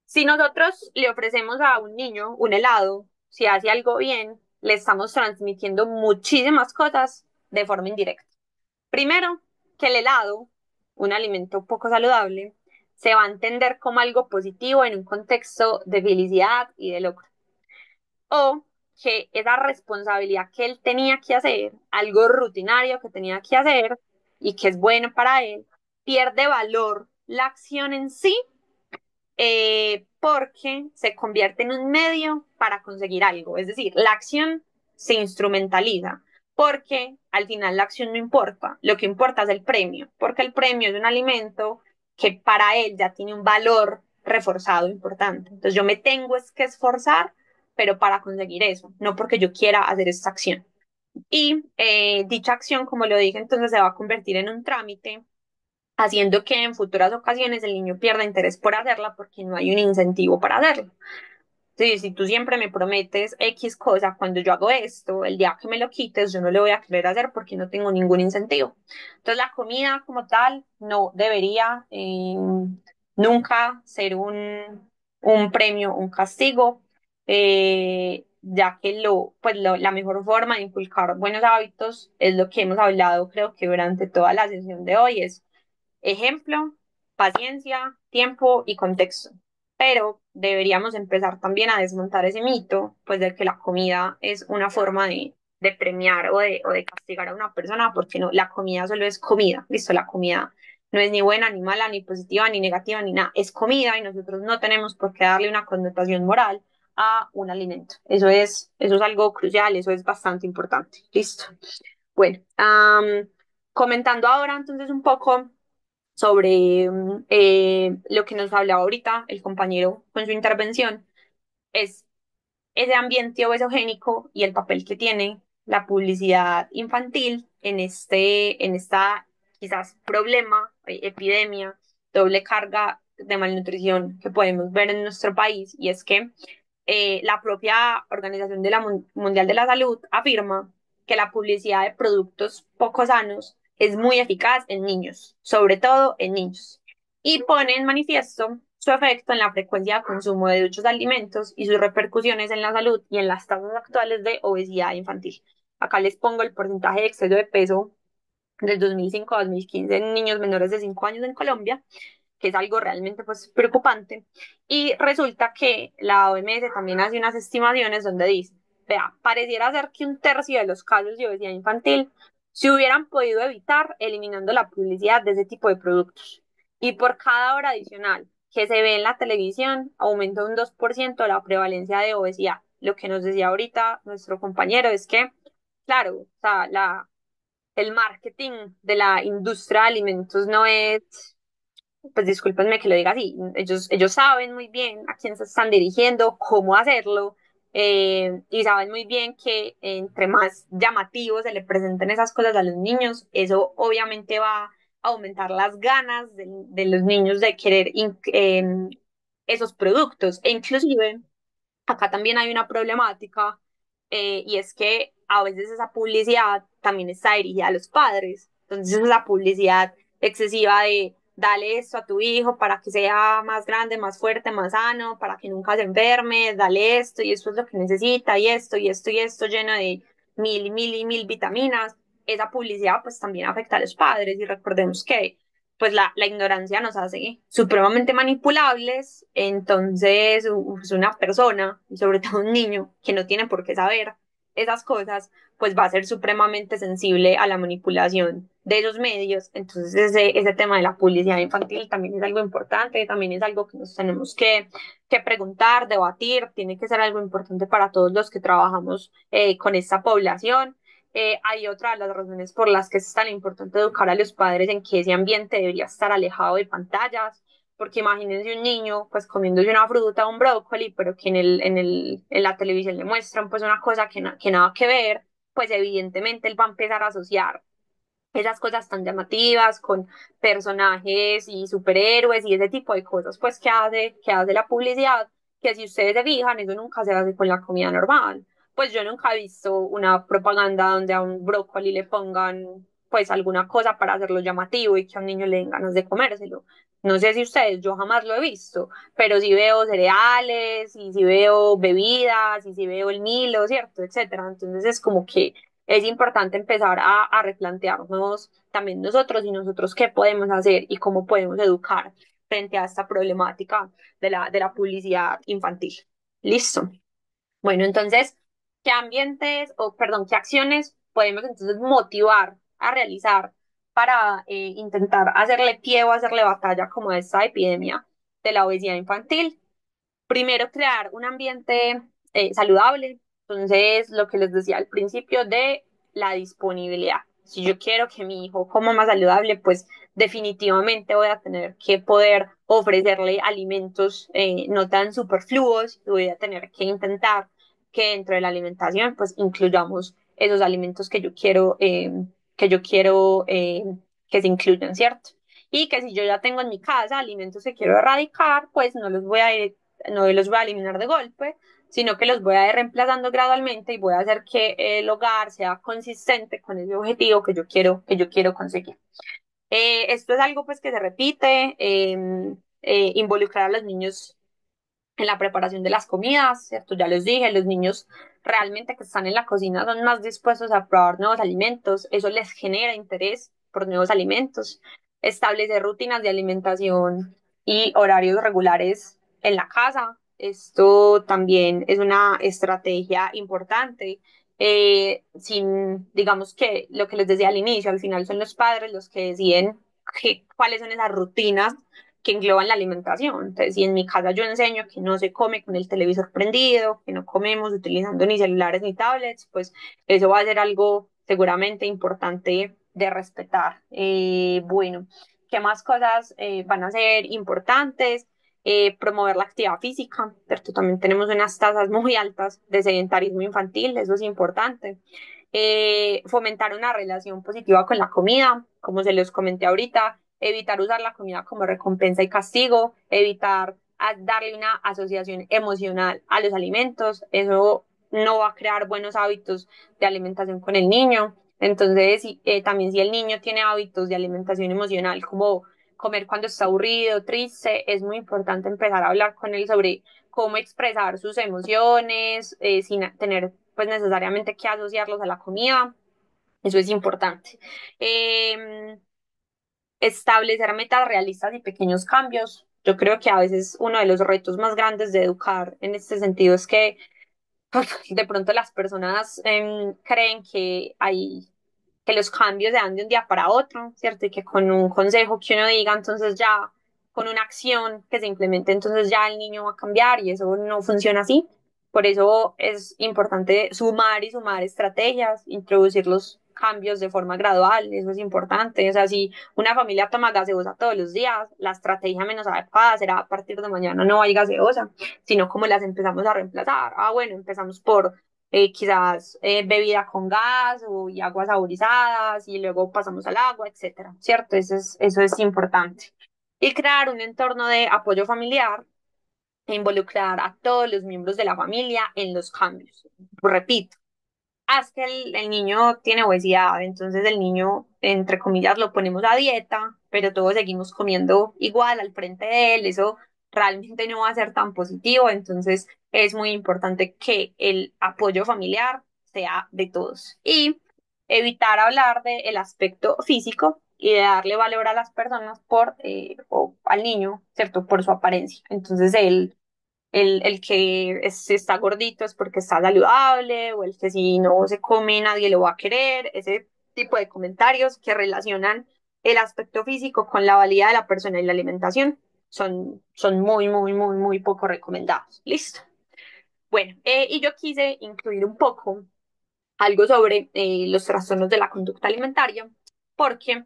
Si nosotros le ofrecemos a un niño un helado, si hace algo bien, le estamos transmitiendo muchísimas cosas de forma indirecta. Primero, que el helado, un alimento poco saludable, se va a entender como algo positivo en un contexto de felicidad y de logro. O que esa responsabilidad que él tenía que hacer, algo rutinario que tenía que hacer y que es bueno para él, pierde valor la acción en sí porque se convierte en un medio para conseguir algo. Es decir, la acción se instrumentaliza porque al final la acción no importa, lo que importa es el premio, porque el premio es un alimento que para él ya tiene un valor reforzado importante. Entonces yo me tengo es que esforzar, pero para conseguir eso, no porque yo quiera hacer esta acción. Y dicha acción, como lo dije, entonces se va a convertir en un trámite haciendo que en futuras ocasiones el niño pierda interés por hacerla porque no hay un incentivo para hacerlo. Entonces, si tú siempre me prometes X cosa, cuando yo hago esto, el día que me lo quites, yo no lo voy a querer hacer porque no tengo ningún incentivo. Entonces, la comida como tal no debería nunca ser un premio, un castigo, ya que la mejor forma de inculcar buenos hábitos es lo que hemos hablado, creo que durante toda la sesión de hoy, es ejemplo, paciencia, tiempo y contexto. Pero deberíamos empezar también a desmontar ese mito, pues de que la comida es una forma de premiar o de castigar a una persona, porque no, la comida solo es comida, listo, la comida no es ni buena, ni mala, ni positiva, ni negativa, ni nada, es comida y nosotros no tenemos por qué darle una connotación moral a un alimento. Eso es algo crucial, eso es bastante importante, listo. Bueno, comentando ahora entonces un poco sobre lo que nos hablaba ahorita el compañero con su intervención, es ese ambiente obesogénico y el papel que tiene la publicidad infantil en esta quizás problema, epidemia, doble carga de malnutrición que podemos ver en nuestro país, y es que la propia Organización de Mundial de la Salud afirma que la publicidad de productos poco sanos es muy eficaz en niños, sobre todo en niños, y pone en manifiesto su efecto en la frecuencia de consumo de dichos alimentos y sus repercusiones en la salud y en las tasas actuales de obesidad infantil. Acá les pongo el porcentaje de exceso de peso del 2005 a 2015 en niños menores de 5 años en Colombia, que es algo realmente pues preocupante. Y resulta que la OMS también hace unas estimaciones donde dice, vea, pareciera ser que un tercio de los casos de obesidad infantil se hubieran podido evitar eliminando la publicidad de ese tipo de productos. Y por cada hora adicional que se ve en la televisión, aumenta un 2% la prevalencia de obesidad. Lo que nos decía ahorita nuestro compañero es que, claro, o sea, el marketing de la industria de alimentos no es, pues discúlpenme que lo diga así, ellos saben muy bien a quién se están dirigiendo, cómo hacerlo, y saben muy bien que entre más llamativos se le presenten esas cosas a los niños, eso obviamente va a aumentar las ganas de los niños de querer esos productos. E inclusive acá también hay una problemática, y es que a veces esa publicidad también está dirigida a los padres. Entonces esa publicidad excesiva de dale esto a tu hijo para que sea más grande, más fuerte, más sano, para que nunca se enferme, dale esto y esto es lo que necesita y esto y esto y esto lleno de mil y mil y mil vitaminas. Esa publicidad pues también afecta a los padres y recordemos que pues la ignorancia nos hace supremamente manipulables, entonces una persona, y sobre todo un niño, que no tiene por qué saber esas cosas, pues va a ser supremamente sensible a la manipulación de esos medios. Entonces ese tema de la publicidad infantil también es algo importante, también es algo que nos tenemos que preguntar, debatir, tiene que ser algo importante para todos los que trabajamos con esta población. Hay otra de las razones por las que es tan importante educar a los padres en que ese ambiente debería estar alejado de pantallas, porque imagínense un niño pues comiéndose una fruta o un brócoli, pero que en la televisión le muestran pues una cosa que nada que ver, pues evidentemente él va a empezar a asociar esas cosas tan llamativas con personajes y superhéroes y ese tipo de cosas, pues que hace la publicidad, que si ustedes se fijan, eso nunca se hace con la comida normal. Pues yo nunca he visto una propaganda donde a un brócoli le pongan pues alguna cosa para hacerlo llamativo y que a un niño le den ganas de comérselo. No sé si ustedes, yo jamás lo he visto, pero sí veo cereales, y sí veo bebidas, y sí veo el Milo, ¿cierto? Etcétera. Entonces es como que es importante empezar a replantearnos también nosotros y nosotros qué podemos hacer y cómo podemos educar frente a esta problemática de la publicidad infantil. Listo. Bueno, entonces, ¿qué ambientes o, perdón, qué acciones podemos entonces motivar a realizar para intentar hacerle pie o hacerle batalla como a esta epidemia de la obesidad infantil? Primero, crear un ambiente saludable. Entonces, lo que les decía al principio de la disponibilidad. Si yo quiero que mi hijo coma más saludable, pues definitivamente voy a tener que poder ofrecerle alimentos no tan superfluos. Voy a tener que intentar que dentro de la alimentación, pues incluyamos esos alimentos que yo quiero que se incluyan, ¿cierto? Y que si yo ya tengo en mi casa alimentos que quiero erradicar, pues no los voy a eliminar de golpe, sino que los voy a ir reemplazando gradualmente y voy a hacer que el hogar sea consistente con ese objetivo que yo quiero conseguir. Esto es algo pues que se repite, involucrar a los niños en la preparación de las comidas, ¿cierto? Ya les dije, los niños realmente que están en la cocina son más dispuestos a probar nuevos alimentos, eso les genera interés por nuevos alimentos, establecer rutinas de alimentación y horarios regulares en la casa. Esto también es una estrategia importante. Digamos que lo que les decía al inicio, al final son los padres los que deciden cuáles son esas rutinas que engloban la alimentación. Entonces, si en mi casa yo enseño que no se come con el televisor prendido, que no comemos utilizando ni celulares ni tablets, pues eso va a ser algo seguramente importante de respetar. Bueno, ¿qué más cosas van a ser importantes? Promover la actividad física, ¿cierto? También tenemos unas tasas muy altas de sedentarismo infantil, eso es importante. Fomentar una relación positiva con la comida, como se los comenté ahorita, evitar usar la comida como recompensa y castigo, evitar darle una asociación emocional a los alimentos, eso no va a crear buenos hábitos de alimentación con el niño. Entonces, también si el niño tiene hábitos de alimentación emocional, como comer cuando está aburrido, triste, es muy importante empezar a hablar con él sobre cómo expresar sus emociones sin tener pues necesariamente que asociarlos a la comida. Eso es importante. Eh, Establecer metas realistas y pequeños cambios. Yo creo que a veces uno de los retos más grandes de educar en este sentido es que de pronto las personas creen que los cambios se dan de un día para otro, ¿cierto? Y que con un consejo que uno diga, entonces ya, con una acción que se implemente, entonces ya el niño va a cambiar y eso no funciona así. Por eso es importante sumar y sumar estrategias, introducir los cambios de forma gradual, eso es importante. O sea, si una familia toma gaseosa todos los días, la estrategia menos adecuada será a partir de mañana no hay gaseosa, sino cómo las empezamos a reemplazar. Ah, bueno, empezamos por quizás bebida con gas y aguas saborizadas y luego pasamos al agua, etcétera, ¿cierto? Eso es importante. Y crear un entorno de apoyo familiar e involucrar a todos los miembros de la familia en los cambios. Repito, es que el niño tiene obesidad, entonces el niño, entre comillas, lo ponemos a dieta, pero todos seguimos comiendo igual al frente de él, eso realmente no va a ser tan positivo, entonces es muy importante que el apoyo familiar sea de todos y evitar hablar del aspecto físico y de darle valor a las personas o al niño, ¿cierto? Por su apariencia. Entonces el que está gordito es porque está saludable, o el que si no se come nadie lo va a querer, ese tipo de comentarios que relacionan el aspecto físico con la valía de la persona y la alimentación son muy poco recomendados. Listo. Bueno, y yo quise incluir un poco algo sobre los trastornos de la conducta alimentaria, porque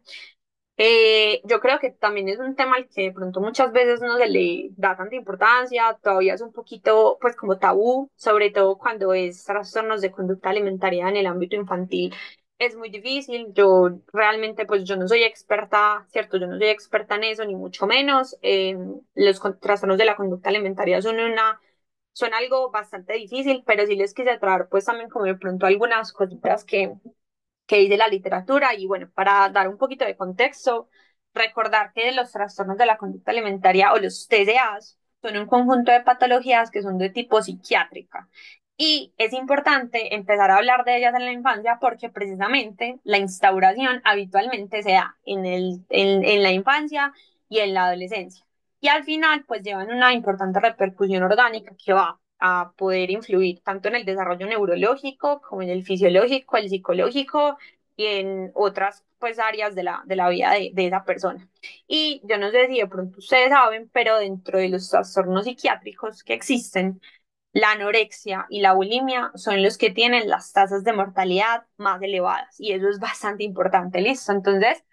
Yo creo que también es un tema al que de pronto muchas veces no se le da tanta importancia, todavía es un poquito pues como tabú, sobre todo cuando es trastornos de conducta alimentaria en el ámbito infantil. Es muy difícil, yo realmente pues yo no soy experta, ¿cierto? Yo no soy experta en eso, ni mucho menos. Trastornos de la conducta alimentaria son algo bastante difícil, pero sí les quise traer pues también como de pronto algunas cositas que dice la literatura. Y bueno, para dar un poquito de contexto, recordar que los trastornos de la conducta alimentaria o los TDAs son un conjunto de patologías que son de tipo psiquiátrica. Y es importante empezar a hablar de ellas en la infancia porque precisamente la instauración habitualmente se da en la infancia y en la adolescencia. Y al final, pues llevan una importante repercusión orgánica que va a poder influir tanto en el desarrollo neurológico como en el fisiológico, el psicológico y en otras pues áreas de la vida de esa persona. Y yo no sé si de pronto ustedes saben, pero dentro de los trastornos psiquiátricos que existen, la anorexia y la bulimia son los que tienen las tasas de mortalidad más elevadas y eso es bastante importante, ¿listo? Entonces,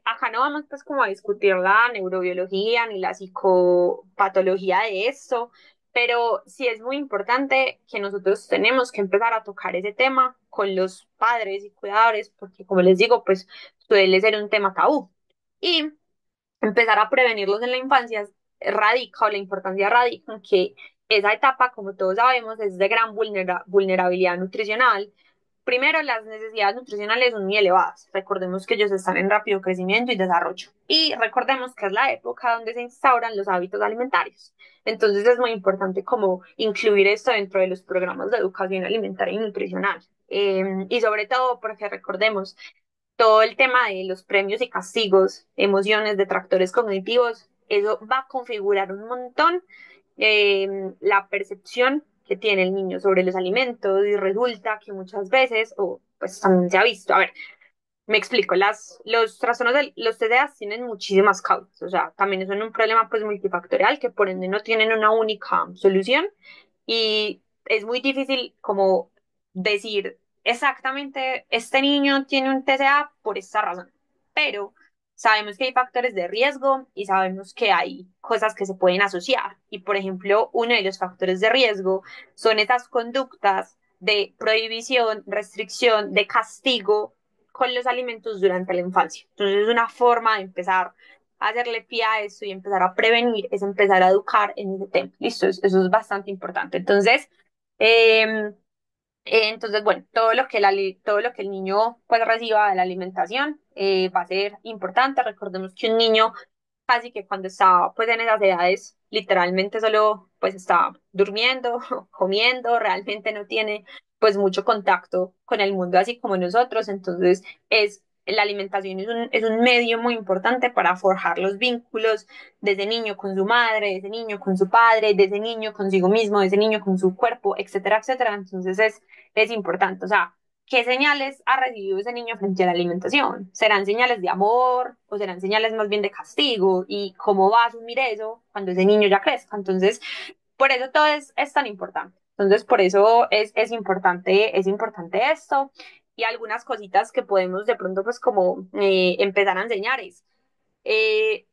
acá no vamos pues como a discutir la neurobiología ni la psicopatología de esto, pero sí es muy importante que nosotros tenemos que empezar a tocar ese tema con los padres y cuidadores, porque como les digo, pues suele ser un tema tabú. Y empezar a prevenirlos en la infancia radica, o la importancia radica en que esa etapa, como todos sabemos, es de gran vulnerabilidad nutricional. Primero, las necesidades nutricionales son muy elevadas. Recordemos que ellos están en rápido crecimiento y desarrollo. Y recordemos que es la época donde se instauran los hábitos alimentarios. Entonces es muy importante como incluir esto dentro de los programas de educación alimentaria y nutricional. Y sobre todo porque recordemos todo el tema de los premios y castigos, emociones, detractores cognitivos, eso va a configurar un montón la percepción que tiene el niño sobre los alimentos y resulta que muchas veces, o pues también se ha visto, a ver, me explico, los trastornos de los TDA tienen muchísimas causas, o sea, también son un problema pues multifactorial que por ende no tienen una única solución y es muy difícil como decir exactamente este niño tiene un TCA por esta razón, pero sabemos que hay factores de riesgo y sabemos que hay cosas que se pueden asociar y por ejemplo uno de los factores de riesgo son esas conductas de prohibición, restricción, de castigo con los alimentos durante la infancia. Entonces, una forma de empezar a hacerle pie a eso y empezar a prevenir es empezar a educar en ese tema. Listo, eso es bastante importante. Eh, entonces, bueno, todo lo que el niño pues reciba de la alimentación va a ser importante. Recordemos que un niño casi que cuando está pues en esas edades literalmente solo pues está durmiendo, comiendo, realmente no tiene pues mucho contacto con el mundo así como nosotros, entonces la alimentación es un medio muy importante para forjar los vínculos de ese niño con su madre, de ese niño con su padre, de ese niño consigo mismo, de ese niño con su cuerpo, etcétera, etcétera. Entonces es importante, o sea, ¿qué señales ha recibido ese niño frente a la alimentación? ¿Serán señales de amor o serán señales más bien de castigo? ¿Y cómo va a asumir eso cuando ese niño ya crezca? Entonces, por eso todo es tan importante. Entonces, por eso es importante esto. Y algunas cositas que podemos de pronto pues como empezar a enseñar es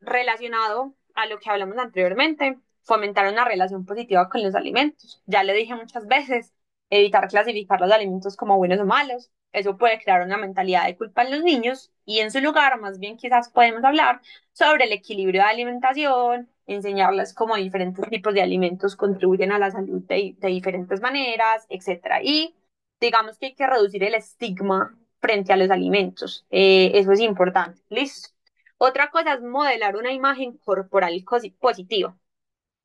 relacionado a lo que hablamos anteriormente, fomentar una relación positiva con los alimentos. Ya le dije muchas veces, evitar clasificar los alimentos como buenos o malos. Eso puede crear una mentalidad de culpa en los niños y en su lugar, más bien quizás podemos hablar sobre el equilibrio de alimentación, enseñarles cómo diferentes tipos de alimentos contribuyen a la salud de diferentes maneras, etcétera. Y digamos que hay que reducir el estigma frente a los alimentos. Eso es importante. Listo. Otra cosa es modelar una imagen corporal positiva.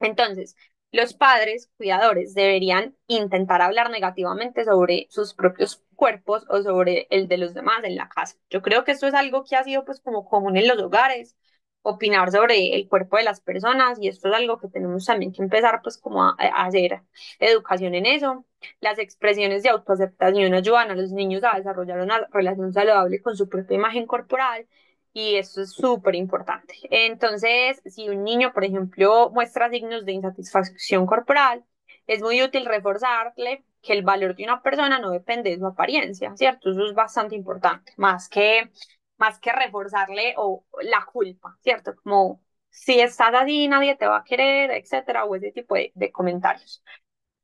Entonces, los padres, cuidadores, deberían intentar hablar negativamente sobre sus propios cuerpos o sobre el de los demás en la casa. Yo creo que esto es algo que ha sido pues como común en los hogares, opinar sobre el cuerpo de las personas y esto es algo que tenemos también que empezar pues como a hacer educación en eso. Las expresiones de autoaceptación ayudan a los niños a desarrollar una relación saludable con su propia imagen corporal y esto es súper importante. Entonces, si un niño, por ejemplo, muestra signos de insatisfacción corporal, es muy útil reforzarle que el valor de una persona no depende de su apariencia, ¿cierto? Eso es bastante importante, más que más que reforzarle o la culpa, ¿cierto? Como si estás así, nadie te va a querer, etcétera, o ese tipo de comentarios.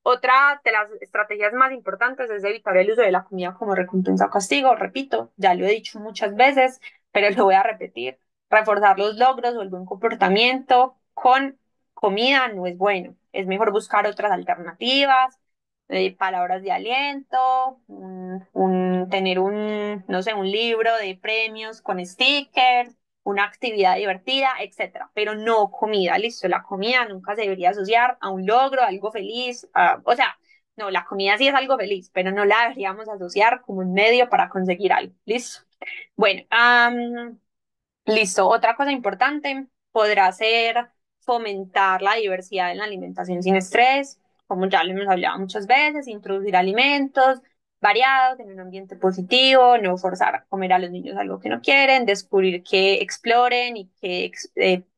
Otra de las estrategias más importantes es evitar el uso de la comida como recompensa o castigo. Repito, ya lo he dicho muchas veces, pero lo voy a repetir. Reforzar los logros o el buen comportamiento con comida no es bueno. Es mejor buscar otras alternativas, palabras de aliento, tener no sé, un libro de premios con stickers, una actividad divertida, etcétera, pero no comida, listo, la comida nunca se debería asociar a un logro, a algo feliz, o sea, no, la comida sí es algo feliz, pero no la deberíamos asociar como un medio para conseguir algo, listo. Bueno, listo, otra cosa importante podrá ser fomentar la diversidad en la alimentación sin estrés, como ya lo hemos hablado muchas veces, introducir alimentos variados en un ambiente positivo, no forzar a comer a los niños algo que no quieren, descubrir que exploren y que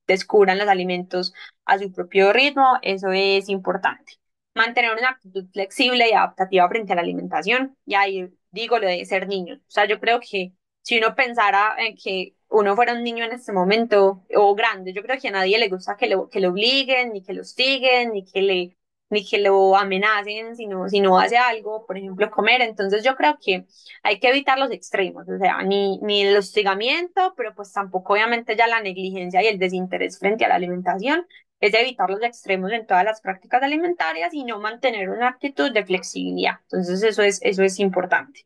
descubran los alimentos a su propio ritmo, eso es importante. Mantener una actitud flexible y adaptativa frente a la alimentación, y ahí digo lo de ser niños, o sea, yo creo que si uno pensara en que uno fuera un niño en este momento o grande, yo creo que a nadie le gusta que lo obliguen, ni que lo hostiguen, ni que lo amenacen si no hace algo, por ejemplo, comer. Entonces yo creo que hay que evitar los extremos, o sea, ni el hostigamiento, pero pues tampoco obviamente ya la negligencia y el desinterés frente a la alimentación. Es evitar los extremos en todas las prácticas alimentarias y no mantener una actitud de flexibilidad. Entonces eso es importante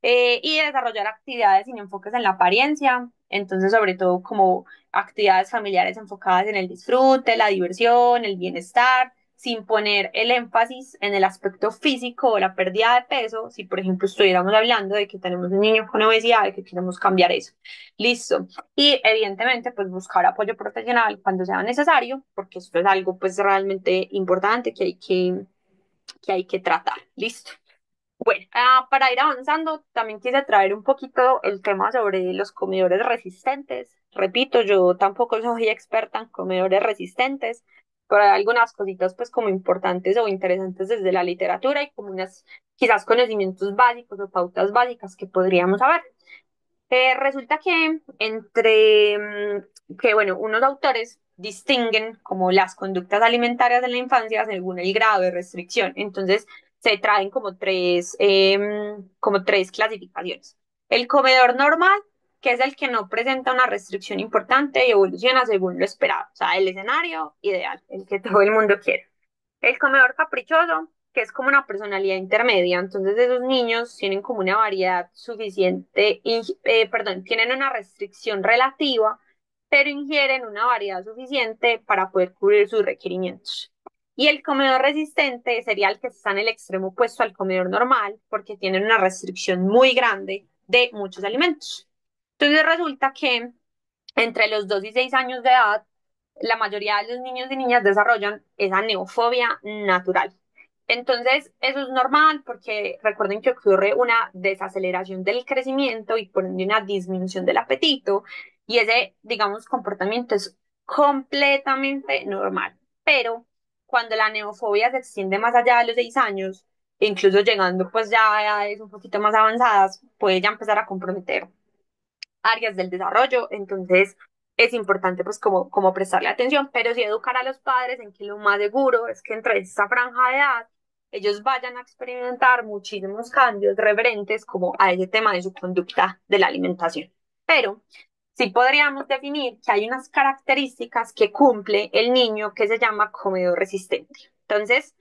y desarrollar actividades sin enfoques en la apariencia, entonces sobre todo como actividades familiares enfocadas en el disfrute, la diversión, el bienestar, sin poner el énfasis en el aspecto físico o la pérdida de peso, si por ejemplo estuviéramos hablando de que tenemos un niño con obesidad y que queremos cambiar eso. Listo. Y evidentemente pues buscar apoyo profesional cuando sea necesario, porque esto es algo pues realmente importante que hay que tratar. Listo. Bueno, para ir avanzando, también quise traer un poquito el tema sobre los comedores resistentes. Repito, yo tampoco soy experta en comedores resistentes, pero hay algunas cositas pues como importantes o interesantes desde la literatura y como unas quizás conocimientos básicos o pautas básicas que podríamos saber. Resulta que que bueno, unos autores distinguen como las conductas alimentarias en la infancia según el grado de restricción. Entonces, se traen como tres clasificaciones. El comedor normal, que es el que no presenta una restricción importante y evoluciona según lo esperado. O sea, el escenario ideal, el que todo el mundo quiere. El comedor caprichoso, que es como una personalidad intermedia, entonces esos niños tienen como una variedad suficiente, perdón, tienen una restricción relativa, pero ingieren una variedad suficiente para poder cubrir sus requerimientos. Y el comedor resistente sería el que está en el extremo opuesto al comedor normal, porque tienen una restricción muy grande de muchos alimentos. Entonces resulta que entre los 2 y 6 años de edad, la mayoría de los niños y niñas desarrollan esa neofobia natural. Entonces, eso es normal porque recuerden que ocurre una desaceleración del crecimiento y por ende una disminución del apetito y ese, digamos, comportamiento es completamente normal. Pero cuando la neofobia se extiende más allá de los 6 años, incluso llegando pues ya a edades un poquito más avanzadas, puede ya empezar a comprometer áreas del desarrollo, entonces es importante pues como prestarle atención, pero sí educar a los padres en que lo más seguro es que entre esta franja de edad ellos vayan a experimentar muchísimos cambios referentes como a ese tema de su conducta de la alimentación. Pero sí podríamos definir que hay unas características que cumple el niño que se llama comedor resistente. Entonces,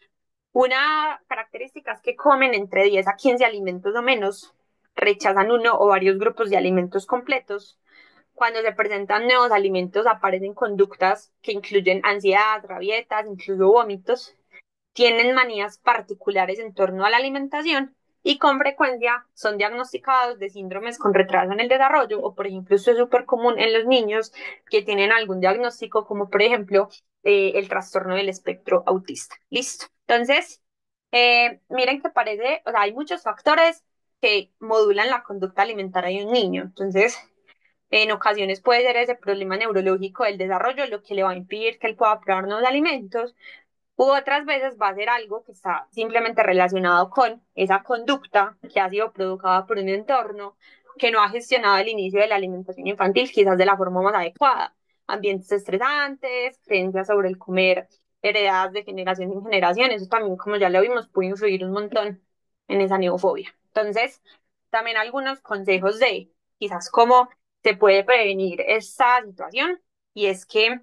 una característica es que comen entre 10 a 15 alimentos o menos, rechazan uno o varios grupos de alimentos completos. Cuando se presentan nuevos alimentos aparecen conductas que incluyen ansiedad, rabietas, incluso vómitos. Tienen manías particulares en torno a la alimentación y con frecuencia son diagnosticados de síndromes con retraso en el desarrollo o por ejemplo esto es súper común en los niños que tienen algún diagnóstico como por ejemplo el trastorno del espectro autista. Listo. Entonces, miren que parece, o sea, hay muchos factores que modulan la conducta alimentaria de un niño. Entonces, en ocasiones puede ser ese problema neurológico del desarrollo lo que le va a impedir que él pueda probar nuevos alimentos, u otras veces va a ser algo que está simplemente relacionado con esa conducta que ha sido provocada por un entorno que no ha gestionado el inicio de la alimentación infantil quizás de la forma más adecuada. Ambientes estresantes, creencias sobre el comer heredadas de generación en generación, eso también, como ya lo vimos, puede influir un montón en esa neofobia. Entonces, también algunos consejos de quizás cómo se puede prevenir esta situación, y es que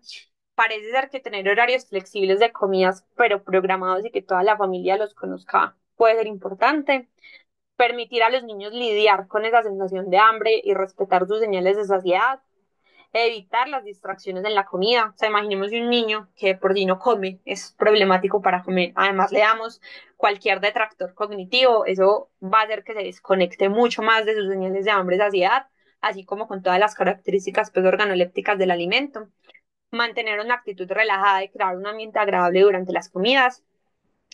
parece ser que tener horarios flexibles de comidas, pero programados y que toda la familia los conozca, puede ser importante. Permitir a los niños lidiar con esa sensación de hambre y respetar sus señales de saciedad. Evitar las distracciones en la comida. O sea, imaginemos un niño que por si no come, es problemático para comer. Además, le damos cualquier detractor cognitivo, eso va a hacer que se desconecte mucho más de sus señales de hambre y saciedad, así como con todas las características pues, organolépticas del alimento. Mantener una actitud relajada y crear un ambiente agradable durante las comidas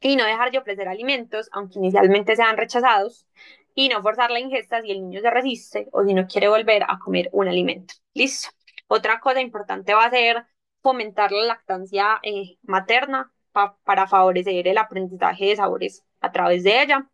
y no dejar de ofrecer alimentos, aunque inicialmente sean rechazados, y no forzar la ingesta si el niño se resiste o si no quiere volver a comer un alimento. Listo. Otra cosa importante va a ser fomentar la lactancia materna para favorecer el aprendizaje de sabores a través de ella.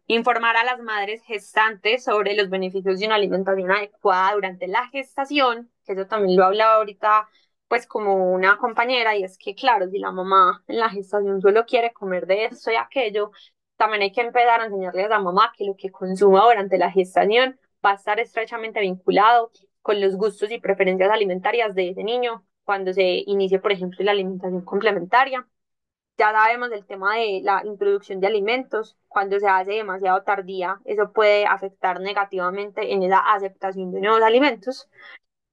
Informar a las madres gestantes sobre los beneficios de una alimentación adecuada durante la gestación, que eso también lo he hablado ahorita pues como una compañera, y es que claro, si la mamá en la gestación solo quiere comer de esto y aquello, también hay que empezar a enseñarle a la mamá que lo que consuma durante la gestación va a estar estrechamente vinculado con los gustos y preferencias alimentarias de ese niño cuando se inicie, por ejemplo, la alimentación complementaria. Ya sabemos del tema de la introducción de alimentos, cuando se hace demasiado tardía, eso puede afectar negativamente en esa aceptación de nuevos alimentos,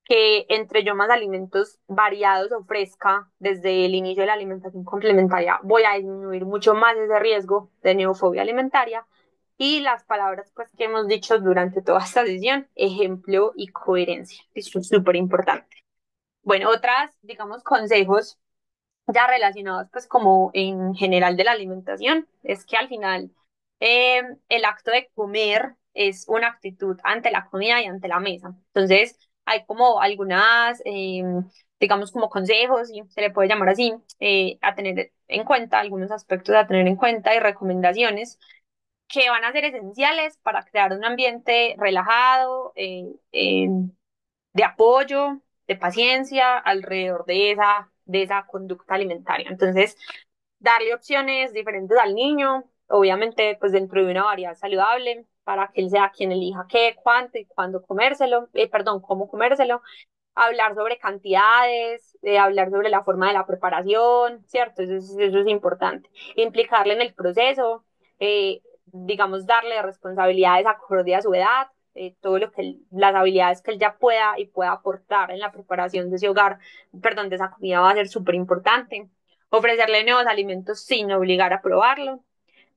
que entre yo más alimentos variados ofrezca desde el inicio de la alimentación complementaria, voy a disminuir mucho más ese riesgo de neofobia alimentaria. Y las palabras pues que hemos dicho durante toda esta sesión, ejemplo y coherencia, esto es súper importante. Bueno, otras, digamos, consejos ya relacionados pues como en general de la alimentación, es que al final el acto de comer es una actitud ante la comida y ante la mesa. Entonces hay como algunas, digamos como consejos, y se le puede llamar así, a tener en cuenta, algunos aspectos a tener en cuenta y recomendaciones que van a ser esenciales para crear un ambiente relajado, de apoyo, de paciencia alrededor de esa conducta alimentaria. Entonces, darle opciones diferentes al niño, obviamente pues dentro de una variedad saludable, para que él sea quien elija qué, cuánto y cuándo comérselo, perdón, cómo comérselo, hablar sobre cantidades, hablar sobre la forma de la preparación, ¿cierto? Eso es importante. Implicarle en el proceso, digamos, darle responsabilidades acorde a su edad, todo lo que las habilidades que él ya pueda y pueda aportar en la preparación de ese hogar, perdón, de esa comida va a ser súper importante. Ofrecerle nuevos alimentos sin obligar a probarlo,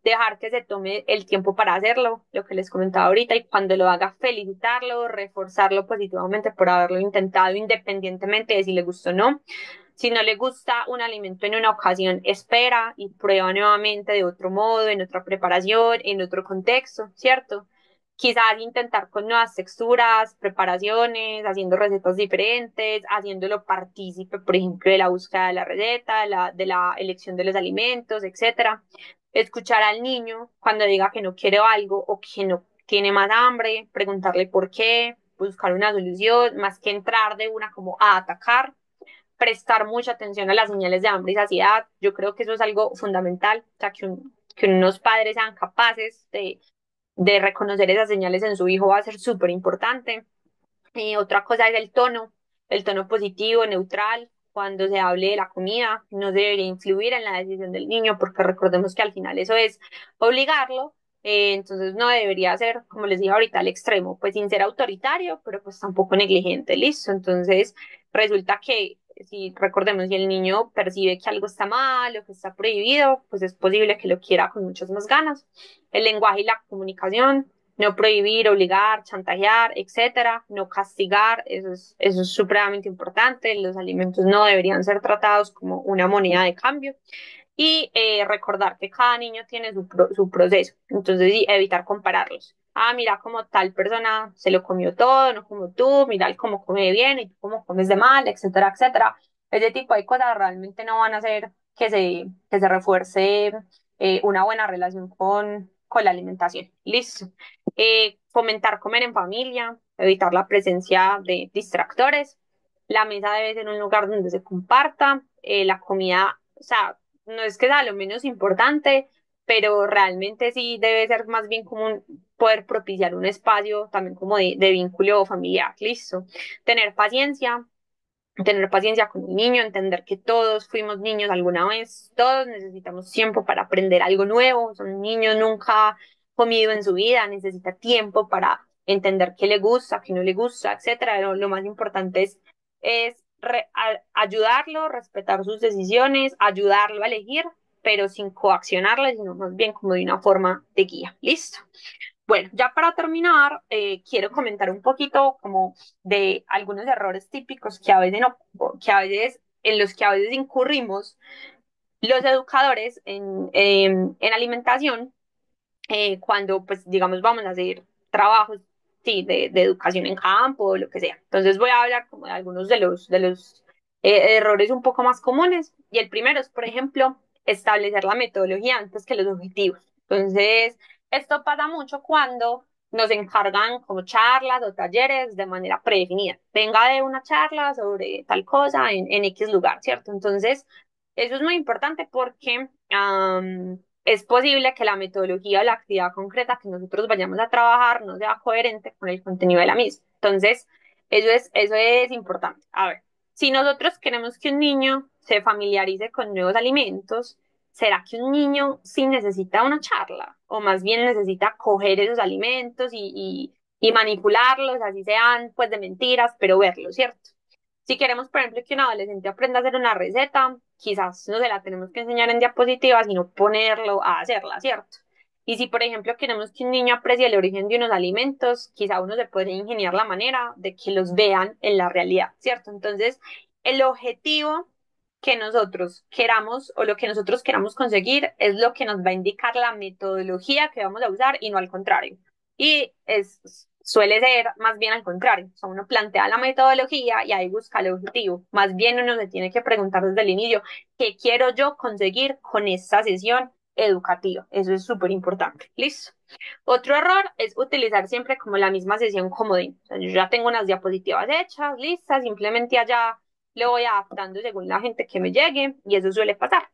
dejar que se tome el tiempo para hacerlo, lo que les comentaba ahorita, y cuando lo haga, felicitarlo, reforzarlo positivamente por haberlo intentado independientemente de si le gustó o no. Si no le gusta un alimento en una ocasión, espera y prueba nuevamente de otro modo, en otra preparación, en otro contexto, ¿cierto? Quizás intentar con nuevas texturas, preparaciones, haciendo recetas diferentes, haciéndolo partícipe, por ejemplo, de la búsqueda de la receta, de la elección de los alimentos, etcétera. Escuchar al niño cuando diga que no quiere algo o que no tiene más hambre, preguntarle por qué, buscar una solución, más que entrar de una como a atacar. Prestar mucha atención a las señales de hambre y saciedad. Yo creo que eso es algo fundamental, o sea, que unos padres sean capaces de reconocer esas señales en su hijo va a ser súper importante. Otra cosa es el tono positivo, neutral, cuando se hable de la comida, no debería influir en la decisión del niño, porque recordemos que al final eso es obligarlo, entonces no debería ser, como les dije ahorita, al extremo, pues sin ser autoritario, pero pues tampoco negligente, listo. Entonces resulta que si recordemos, si el niño percibe que algo está mal o que está prohibido, pues es posible que lo quiera con muchas más ganas. El lenguaje y la comunicación, no prohibir, obligar, chantajear, etcétera, no castigar, eso es supremamente importante. Los alimentos no deberían ser tratados como una moneda de cambio. Y recordar que cada niño tiene su proceso, entonces y evitar compararlos. Ah, mira como tal persona se lo comió todo, no como tú, mira cómo come bien y tú cómo comes de mal, etcétera, etcétera. Ese tipo de cosas realmente no van a hacer que se refuerce una buena relación con la alimentación. Listo. Fomentar comer en familia, evitar la presencia de distractores. La mesa debe ser un lugar donde se comparta. La comida, o sea, no es que sea lo menos importante, pero realmente sí debe ser más bien como poder propiciar un espacio también como de vínculo familiar. Listo. Tener paciencia, tener paciencia con un niño, entender que todos fuimos niños alguna vez, todos necesitamos tiempo para aprender algo nuevo, un niño nunca ha comido en su vida, necesita tiempo para entender qué le gusta, qué no le gusta, etcétera. Lo más importante es ayudarlo, respetar sus decisiones, ayudarlo a elegir, pero sin coaccionarle, sino más bien como de una forma de guía. Listo. Bueno, ya para terminar, quiero comentar un poquito como de algunos errores típicos que a veces, en los que a veces incurrimos los educadores en alimentación, cuando, pues, digamos, vamos a hacer trabajos, sí, de educación en campo o lo que sea. Entonces voy a hablar como de algunos de los errores un poco más comunes. Y el primero es, por ejemplo, establecer la metodología antes que los objetivos. Entonces, esto pasa mucho cuando nos encargan como charlas o talleres de manera predefinida. Venga de una charla sobre tal cosa en X lugar, ¿cierto? Entonces, eso es muy importante porque es posible que la metodología o la actividad concreta que nosotros vayamos a trabajar no sea coherente con el contenido de la misma. Entonces, eso es importante. A ver, si nosotros queremos que un niño se familiarice con nuevos alimentos, ¿será que un niño sí necesita una charla? O más bien necesita coger esos alimentos y manipularlos, así sean pues de mentiras, pero verlos, ¿cierto? Si queremos, por ejemplo, que un adolescente aprenda a hacer una receta, quizás no se la tenemos que enseñar en diapositivas, sino ponerlo a hacerla, ¿cierto? Y si, por ejemplo, queremos que un niño aprecie el origen de unos alimentos, quizá uno se puede ingeniar la manera de que los vean en la realidad, ¿cierto? Entonces, el objetivo que nosotros queramos o lo que nosotros queramos conseguir es lo que nos va a indicar la metodología que vamos a usar y no al contrario. Suele ser más bien al contrario. O sea, uno plantea la metodología y ahí busca el objetivo. Más bien uno se tiene que preguntar desde el inicio, ¿qué quiero yo conseguir con esta sesión educativa? Eso es súper importante. Listo. Otro error es utilizar siempre como la misma sesión comodín. O sea, yo ya tengo unas diapositivas hechas, listas, simplemente allá lo voy adaptando según la gente que me llegue y eso suele pasar.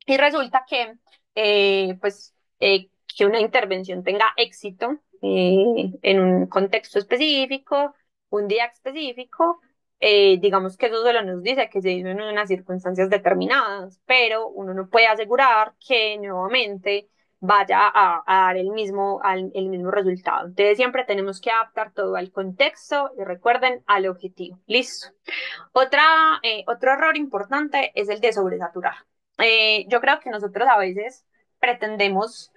Y resulta que, que una intervención tenga éxito en un contexto específico, un día específico, digamos que eso solo nos dice que se hizo en unas circunstancias determinadas, pero uno no puede asegurar que nuevamente vaya a dar el mismo resultado. Entonces siempre tenemos que adaptar todo al contexto y recuerden al objetivo. Listo. Otro error importante es el de sobresaturar. Yo creo que nosotros a veces pretendemos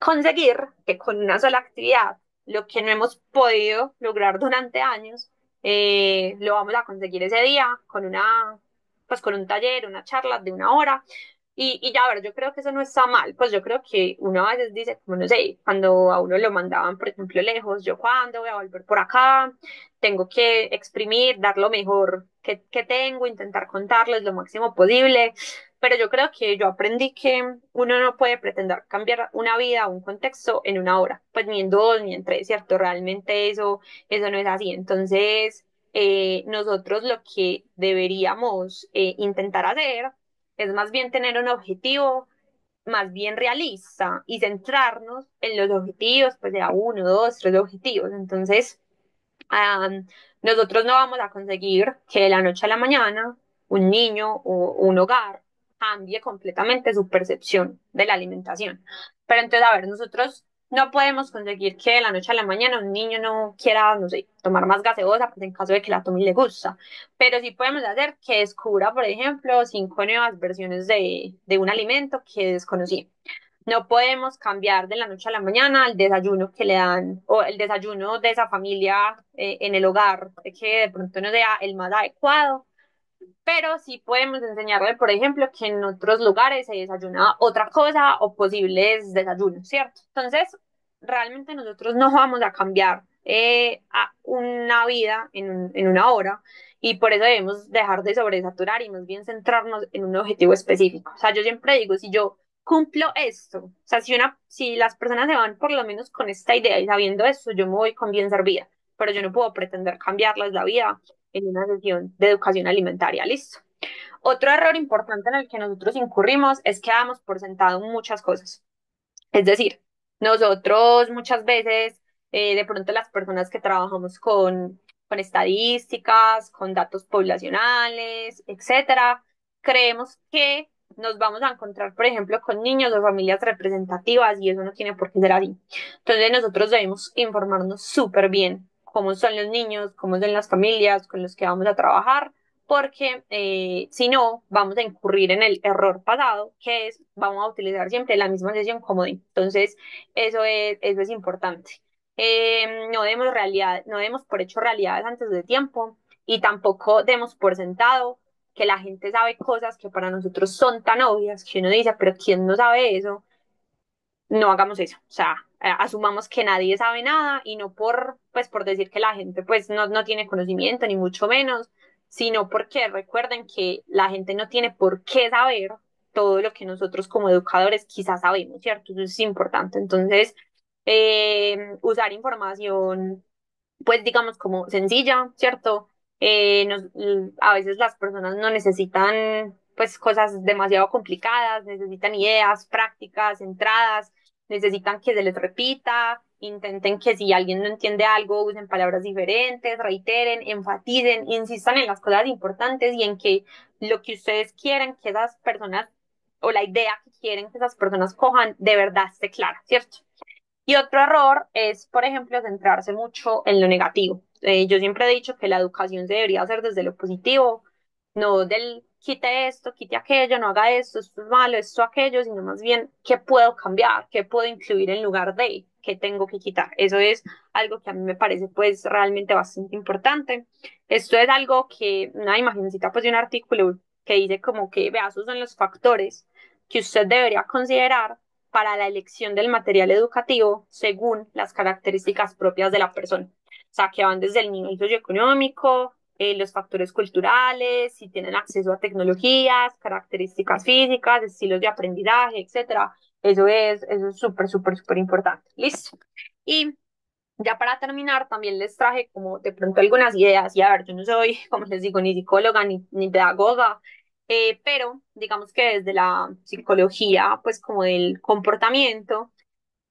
conseguir que con una sola actividad, lo que no hemos podido lograr durante años, lo vamos a conseguir ese día pues con un taller, una charla de una hora. Y ya, a ver, yo creo que eso no está mal, pues yo creo que uno a veces dice, como no sé, cuando a uno lo mandaban, por ejemplo, lejos, yo cuándo voy a volver por acá, tengo que exprimir, dar lo mejor que tengo, intentar contarles lo máximo posible, pero yo creo que yo aprendí que uno no puede pretender cambiar una vida o un contexto en una hora, pues ni en dos, ni en tres, ¿cierto? Realmente eso no es así. Entonces, nosotros lo que deberíamos intentar hacer es más bien tener un objetivo más bien realista y centrarnos en los objetivos, pues de a uno, dos, tres objetivos. Entonces, um, nosotros no vamos a conseguir que de la noche a la mañana un niño o un hogar cambie completamente su percepción de la alimentación. Pero entonces, a ver, nosotros no podemos conseguir que de la noche a la mañana un niño no quiera, no sé, tomar más gaseosa, pues en caso de que la tome y le gusta. Pero sí podemos hacer que descubra, por ejemplo, cinco nuevas versiones de un alimento que desconocía. No podemos cambiar de la noche a la mañana el desayuno que le dan o el desayuno de esa familia en el hogar, que de pronto no sea el más adecuado, pero sí podemos enseñarle, por ejemplo, que en otros lugares se desayuna otra cosa o posibles desayunos, ¿cierto? Entonces, realmente nosotros no vamos a cambiar a una vida en una hora y por eso debemos dejar de sobresaturar y más bien centrarnos en un objetivo específico. O sea, yo siempre digo, si yo cumplo esto. O sea, si las personas se van por lo menos con esta idea y sabiendo esto, yo me voy con bien servida, pero yo no puedo pretender cambiarles la vida en una sesión de educación alimentaria, listo. Otro error importante en el que nosotros incurrimos es que damos por sentado muchas cosas. Es decir, nosotros muchas veces, de pronto las personas que trabajamos con estadísticas, con datos poblacionales, etcétera, creemos que nos vamos a encontrar, por ejemplo, con niños o familias representativas y eso no tiene por qué ser así. Entonces nosotros debemos informarnos súper bien cómo son los niños, cómo son las familias con los que vamos a trabajar porque si no, vamos a incurrir en el error pasado, que es, vamos a utilizar siempre la misma sesión comodín. Entonces, eso es importante. No demos por hecho realidades antes de tiempo y tampoco demos por sentado que la gente sabe cosas que para nosotros son tan obvias que uno dice, pero ¿quién no sabe eso? No hagamos eso. O sea, asumamos que nadie sabe nada y no por decir que la gente pues no tiene conocimiento, ni mucho menos, sino porque recuerden que la gente no tiene por qué saber todo lo que nosotros como educadores quizás sabemos, ¿cierto? Eso es importante. Entonces, usar información pues digamos como sencilla, ¿cierto? A veces las personas no necesitan pues cosas demasiado complicadas, necesitan ideas prácticas, centradas, necesitan que se les repita, intenten que si alguien no entiende algo, usen palabras diferentes, reiteren, enfaticen, insistan en las cosas importantes y en que lo que ustedes quieren que esas personas o la idea que quieren que esas personas cojan de verdad esté clara, ¿cierto? Y otro error es, por ejemplo, centrarse mucho en lo negativo. Yo siempre he dicho que la educación se debería hacer desde lo positivo, no del quite esto, quite aquello, no haga esto es malo, esto, aquello, sino más bien qué puedo cambiar, qué puedo incluir en lugar de qué tengo que quitar. Eso es algo que a mí me parece pues realmente bastante importante. Esto es algo que una imagencita pues de un artículo que dice como que, vea, esos son los factores que usted debería considerar para la elección del material educativo según las características propias de la persona. O sea, que van desde el nivel socioeconómico, los factores culturales, si tienen acceso a tecnologías, características físicas, estilos de aprendizaje, etcétera. Eso es súper, súper, súper importante. Listo. Y ya para terminar, también les traje como de pronto algunas ideas, y a ver, yo no soy, como les digo, ni psicóloga ni pedagoga, pero digamos que desde la psicología, pues como del comportamiento,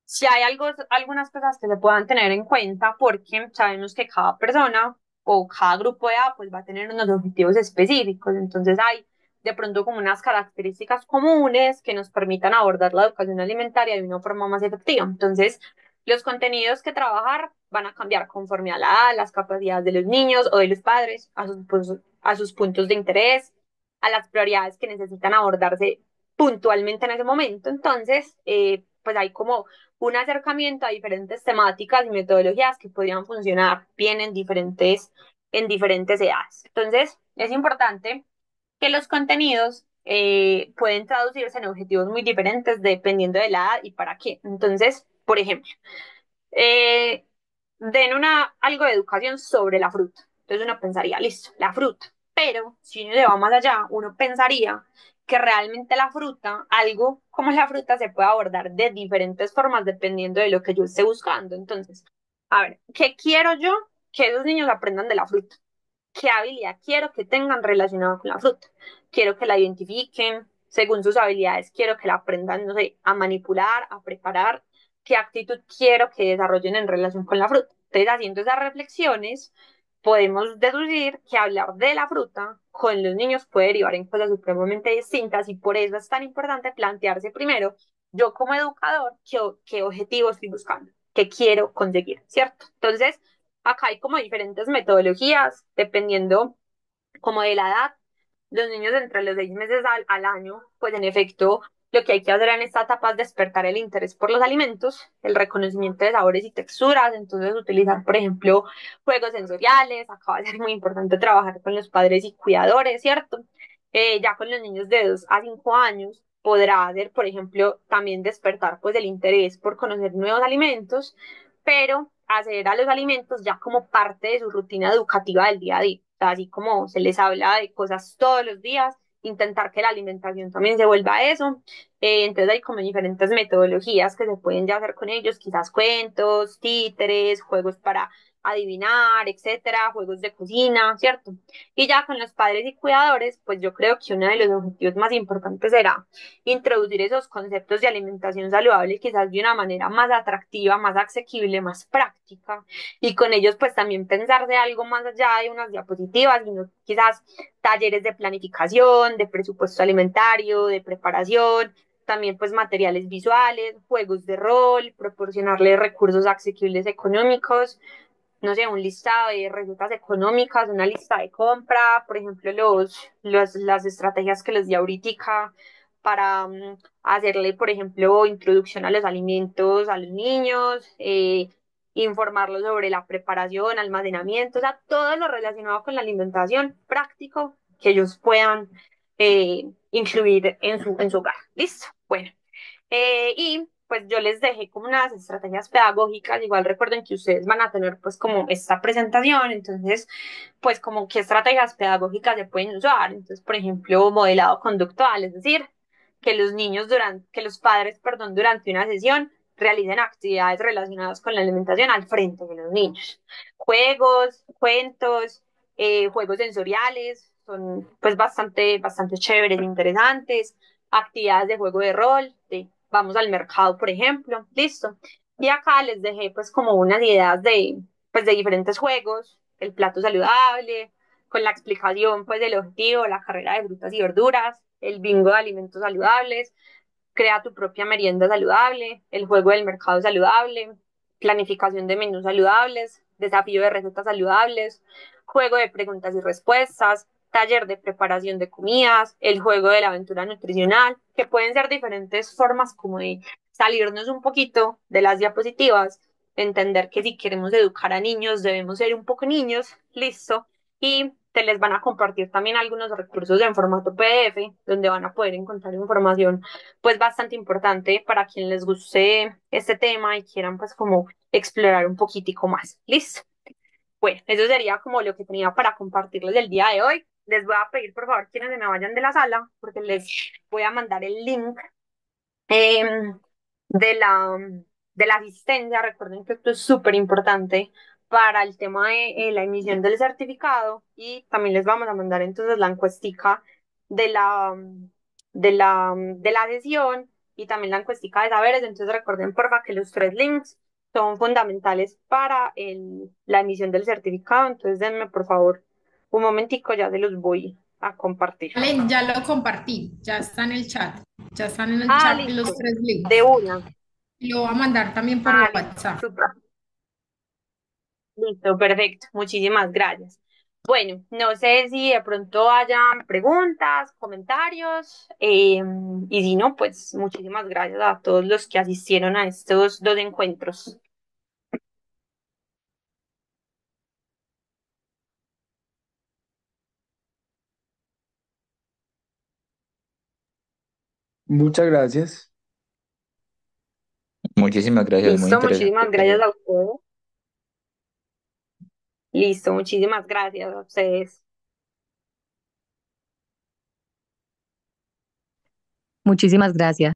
si hay algunas cosas que se puedan tener en cuenta porque sabemos que cada persona o cada grupo de edad pues va a tener unos objetivos específicos, entonces hay de pronto como unas características comunes que nos permitan abordar la educación alimentaria de una forma más efectiva. Entonces, los contenidos que trabajar van a cambiar conforme a la edad, las capacidades de los niños o de los padres, a sus puntos de interés, a las prioridades que necesitan abordarse puntualmente en ese momento. Entonces, pues hay como un acercamiento a diferentes temáticas y metodologías que podrían funcionar bien en diferentes edades. Entonces, es importante que los contenidos pueden traducirse en objetivos muy diferentes dependiendo de la edad y para qué. Entonces, por ejemplo, eh, den algo de educación sobre la fruta. Entonces uno pensaría, listo, la fruta. Pero si uno le va más allá, uno pensaría que realmente la fruta, algo como la fruta, se puede abordar de diferentes formas dependiendo de lo que yo esté buscando. Entonces, a ver, ¿qué quiero yo? Que esos niños aprendan de la fruta. ¿Qué habilidad quiero que tengan relacionada con la fruta? Quiero que la identifiquen según sus habilidades, quiero que la aprendan, no sé, a manipular, a preparar, qué actitud quiero que desarrollen en relación con la fruta. Entonces, haciendo esas reflexiones, podemos deducir que hablar de la fruta con los niños puede derivar en cosas supremamente distintas y por eso es tan importante plantearse primero, yo como educador, qué objetivo estoy buscando, qué quiero conseguir, ¿cierto? Entonces, acá hay como diferentes metodologías, dependiendo como de la edad. Los niños entre los 6 meses al año, pues en efecto, lo que hay que hacer en esta etapa es despertar el interés por los alimentos, el reconocimiento de sabores y texturas, entonces utilizar, por ejemplo, juegos sensoriales, acá va a ser muy importante trabajar con los padres y cuidadores, ¿cierto? Ya con los niños de 2 a 5 años podrá hacer, por ejemplo, también despertar pues el interés por conocer nuevos alimentos, pero hacer a los alimentos ya como parte de su rutina educativa del día a día, o sea, así como se les habla de cosas todos los días, intentar que la alimentación también se vuelva eso. Entonces hay como diferentes metodologías que se pueden ya hacer con ellos, quizás cuentos, títeres, juegos para adivinar, etcétera, juegos de cocina, ¿cierto? Y ya con los padres y cuidadores, pues yo creo que uno de los objetivos más importantes será introducir esos conceptos de alimentación saludable quizás de una manera más atractiva, más asequible, más práctica. Y con ellos pues también pensar de algo más allá de unas diapositivas, sino quizás talleres de planificación, de presupuesto alimentario, de preparación, también pues materiales visuales, juegos de rol, proporcionarles recursos asequibles económicos, no sé, un listado de recetas económicas, una lista de compra, por ejemplo, las estrategias que les di ahorita para hacerle, por ejemplo, introducción a los alimentos a los niños, informarlos sobre la preparación, almacenamiento, o sea, todo lo relacionado con la alimentación práctico que ellos puedan incluir en su hogar. ¿Listo? Bueno. Y pues yo les dejé como unas estrategias pedagógicas, igual recuerden que ustedes van a tener pues como esta presentación, entonces pues como qué estrategias pedagógicas se pueden usar, entonces por ejemplo modelado conductual, es decir, que los padres, perdón, durante una sesión realicen actividades relacionadas con la alimentación al frente de los niños, juegos, cuentos, juegos sensoriales, son pues bastante chéveres, interesantes, actividades de juego de rol, de vamos al mercado, por ejemplo, listo. Y acá les dejé pues como unas ideas pues de diferentes juegos, el plato saludable, con la explicación pues del objetivo, la carrera de frutas y verduras, el bingo de alimentos saludables, crea tu propia merienda saludable, el juego del mercado saludable, planificación de menús saludables, desafío de recetas saludables, juego de preguntas y respuestas, taller de preparación de comidas, el juego de la aventura nutricional, que pueden ser diferentes formas como de salirnos un poquito de las diapositivas, entender que si queremos educar a niños debemos ser un poco niños, listo, y te les van a compartir también algunos recursos en formato PDF, donde van a poder encontrar información pues bastante importante para quien les guste este tema y quieran pues como explorar un poquitico más. ¿Listo? Bueno, eso sería como lo que tenía para compartirles el día de hoy. Les voy a pedir por favor quienes se me vayan de la sala porque les voy a mandar el link eh, de de la asistencia. Recuerden que esto es súper importante para el tema de la emisión del certificado y también les vamos a mandar entonces la encuestica de de la sesión y también la encuestica de saberes. Entonces recuerden porfa que los tres links son fundamentales para la emisión del certificado. Entonces denme por favor un momentico, ya se los voy a compartir. Vale, ya lo compartí, ya está en el chat, ya están en el Ah, chat los listo, tres de links. una. Lo voy a mandar también por Ah, listo, WhatsApp. súper. Listo, perfecto. Muchísimas gracias. Bueno, no sé si de pronto hayan preguntas, comentarios, y si no, pues muchísimas gracias a todos los que asistieron a estos dos encuentros. Muchas gracias. Muchísimas gracias, muy Listo, muchísimas interesante gracias todo. a ustedes. Listo, muchísimas gracias a ustedes. Muchísimas gracias.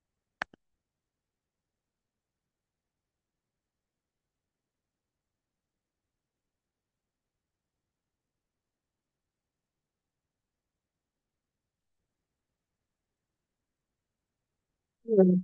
Bueno.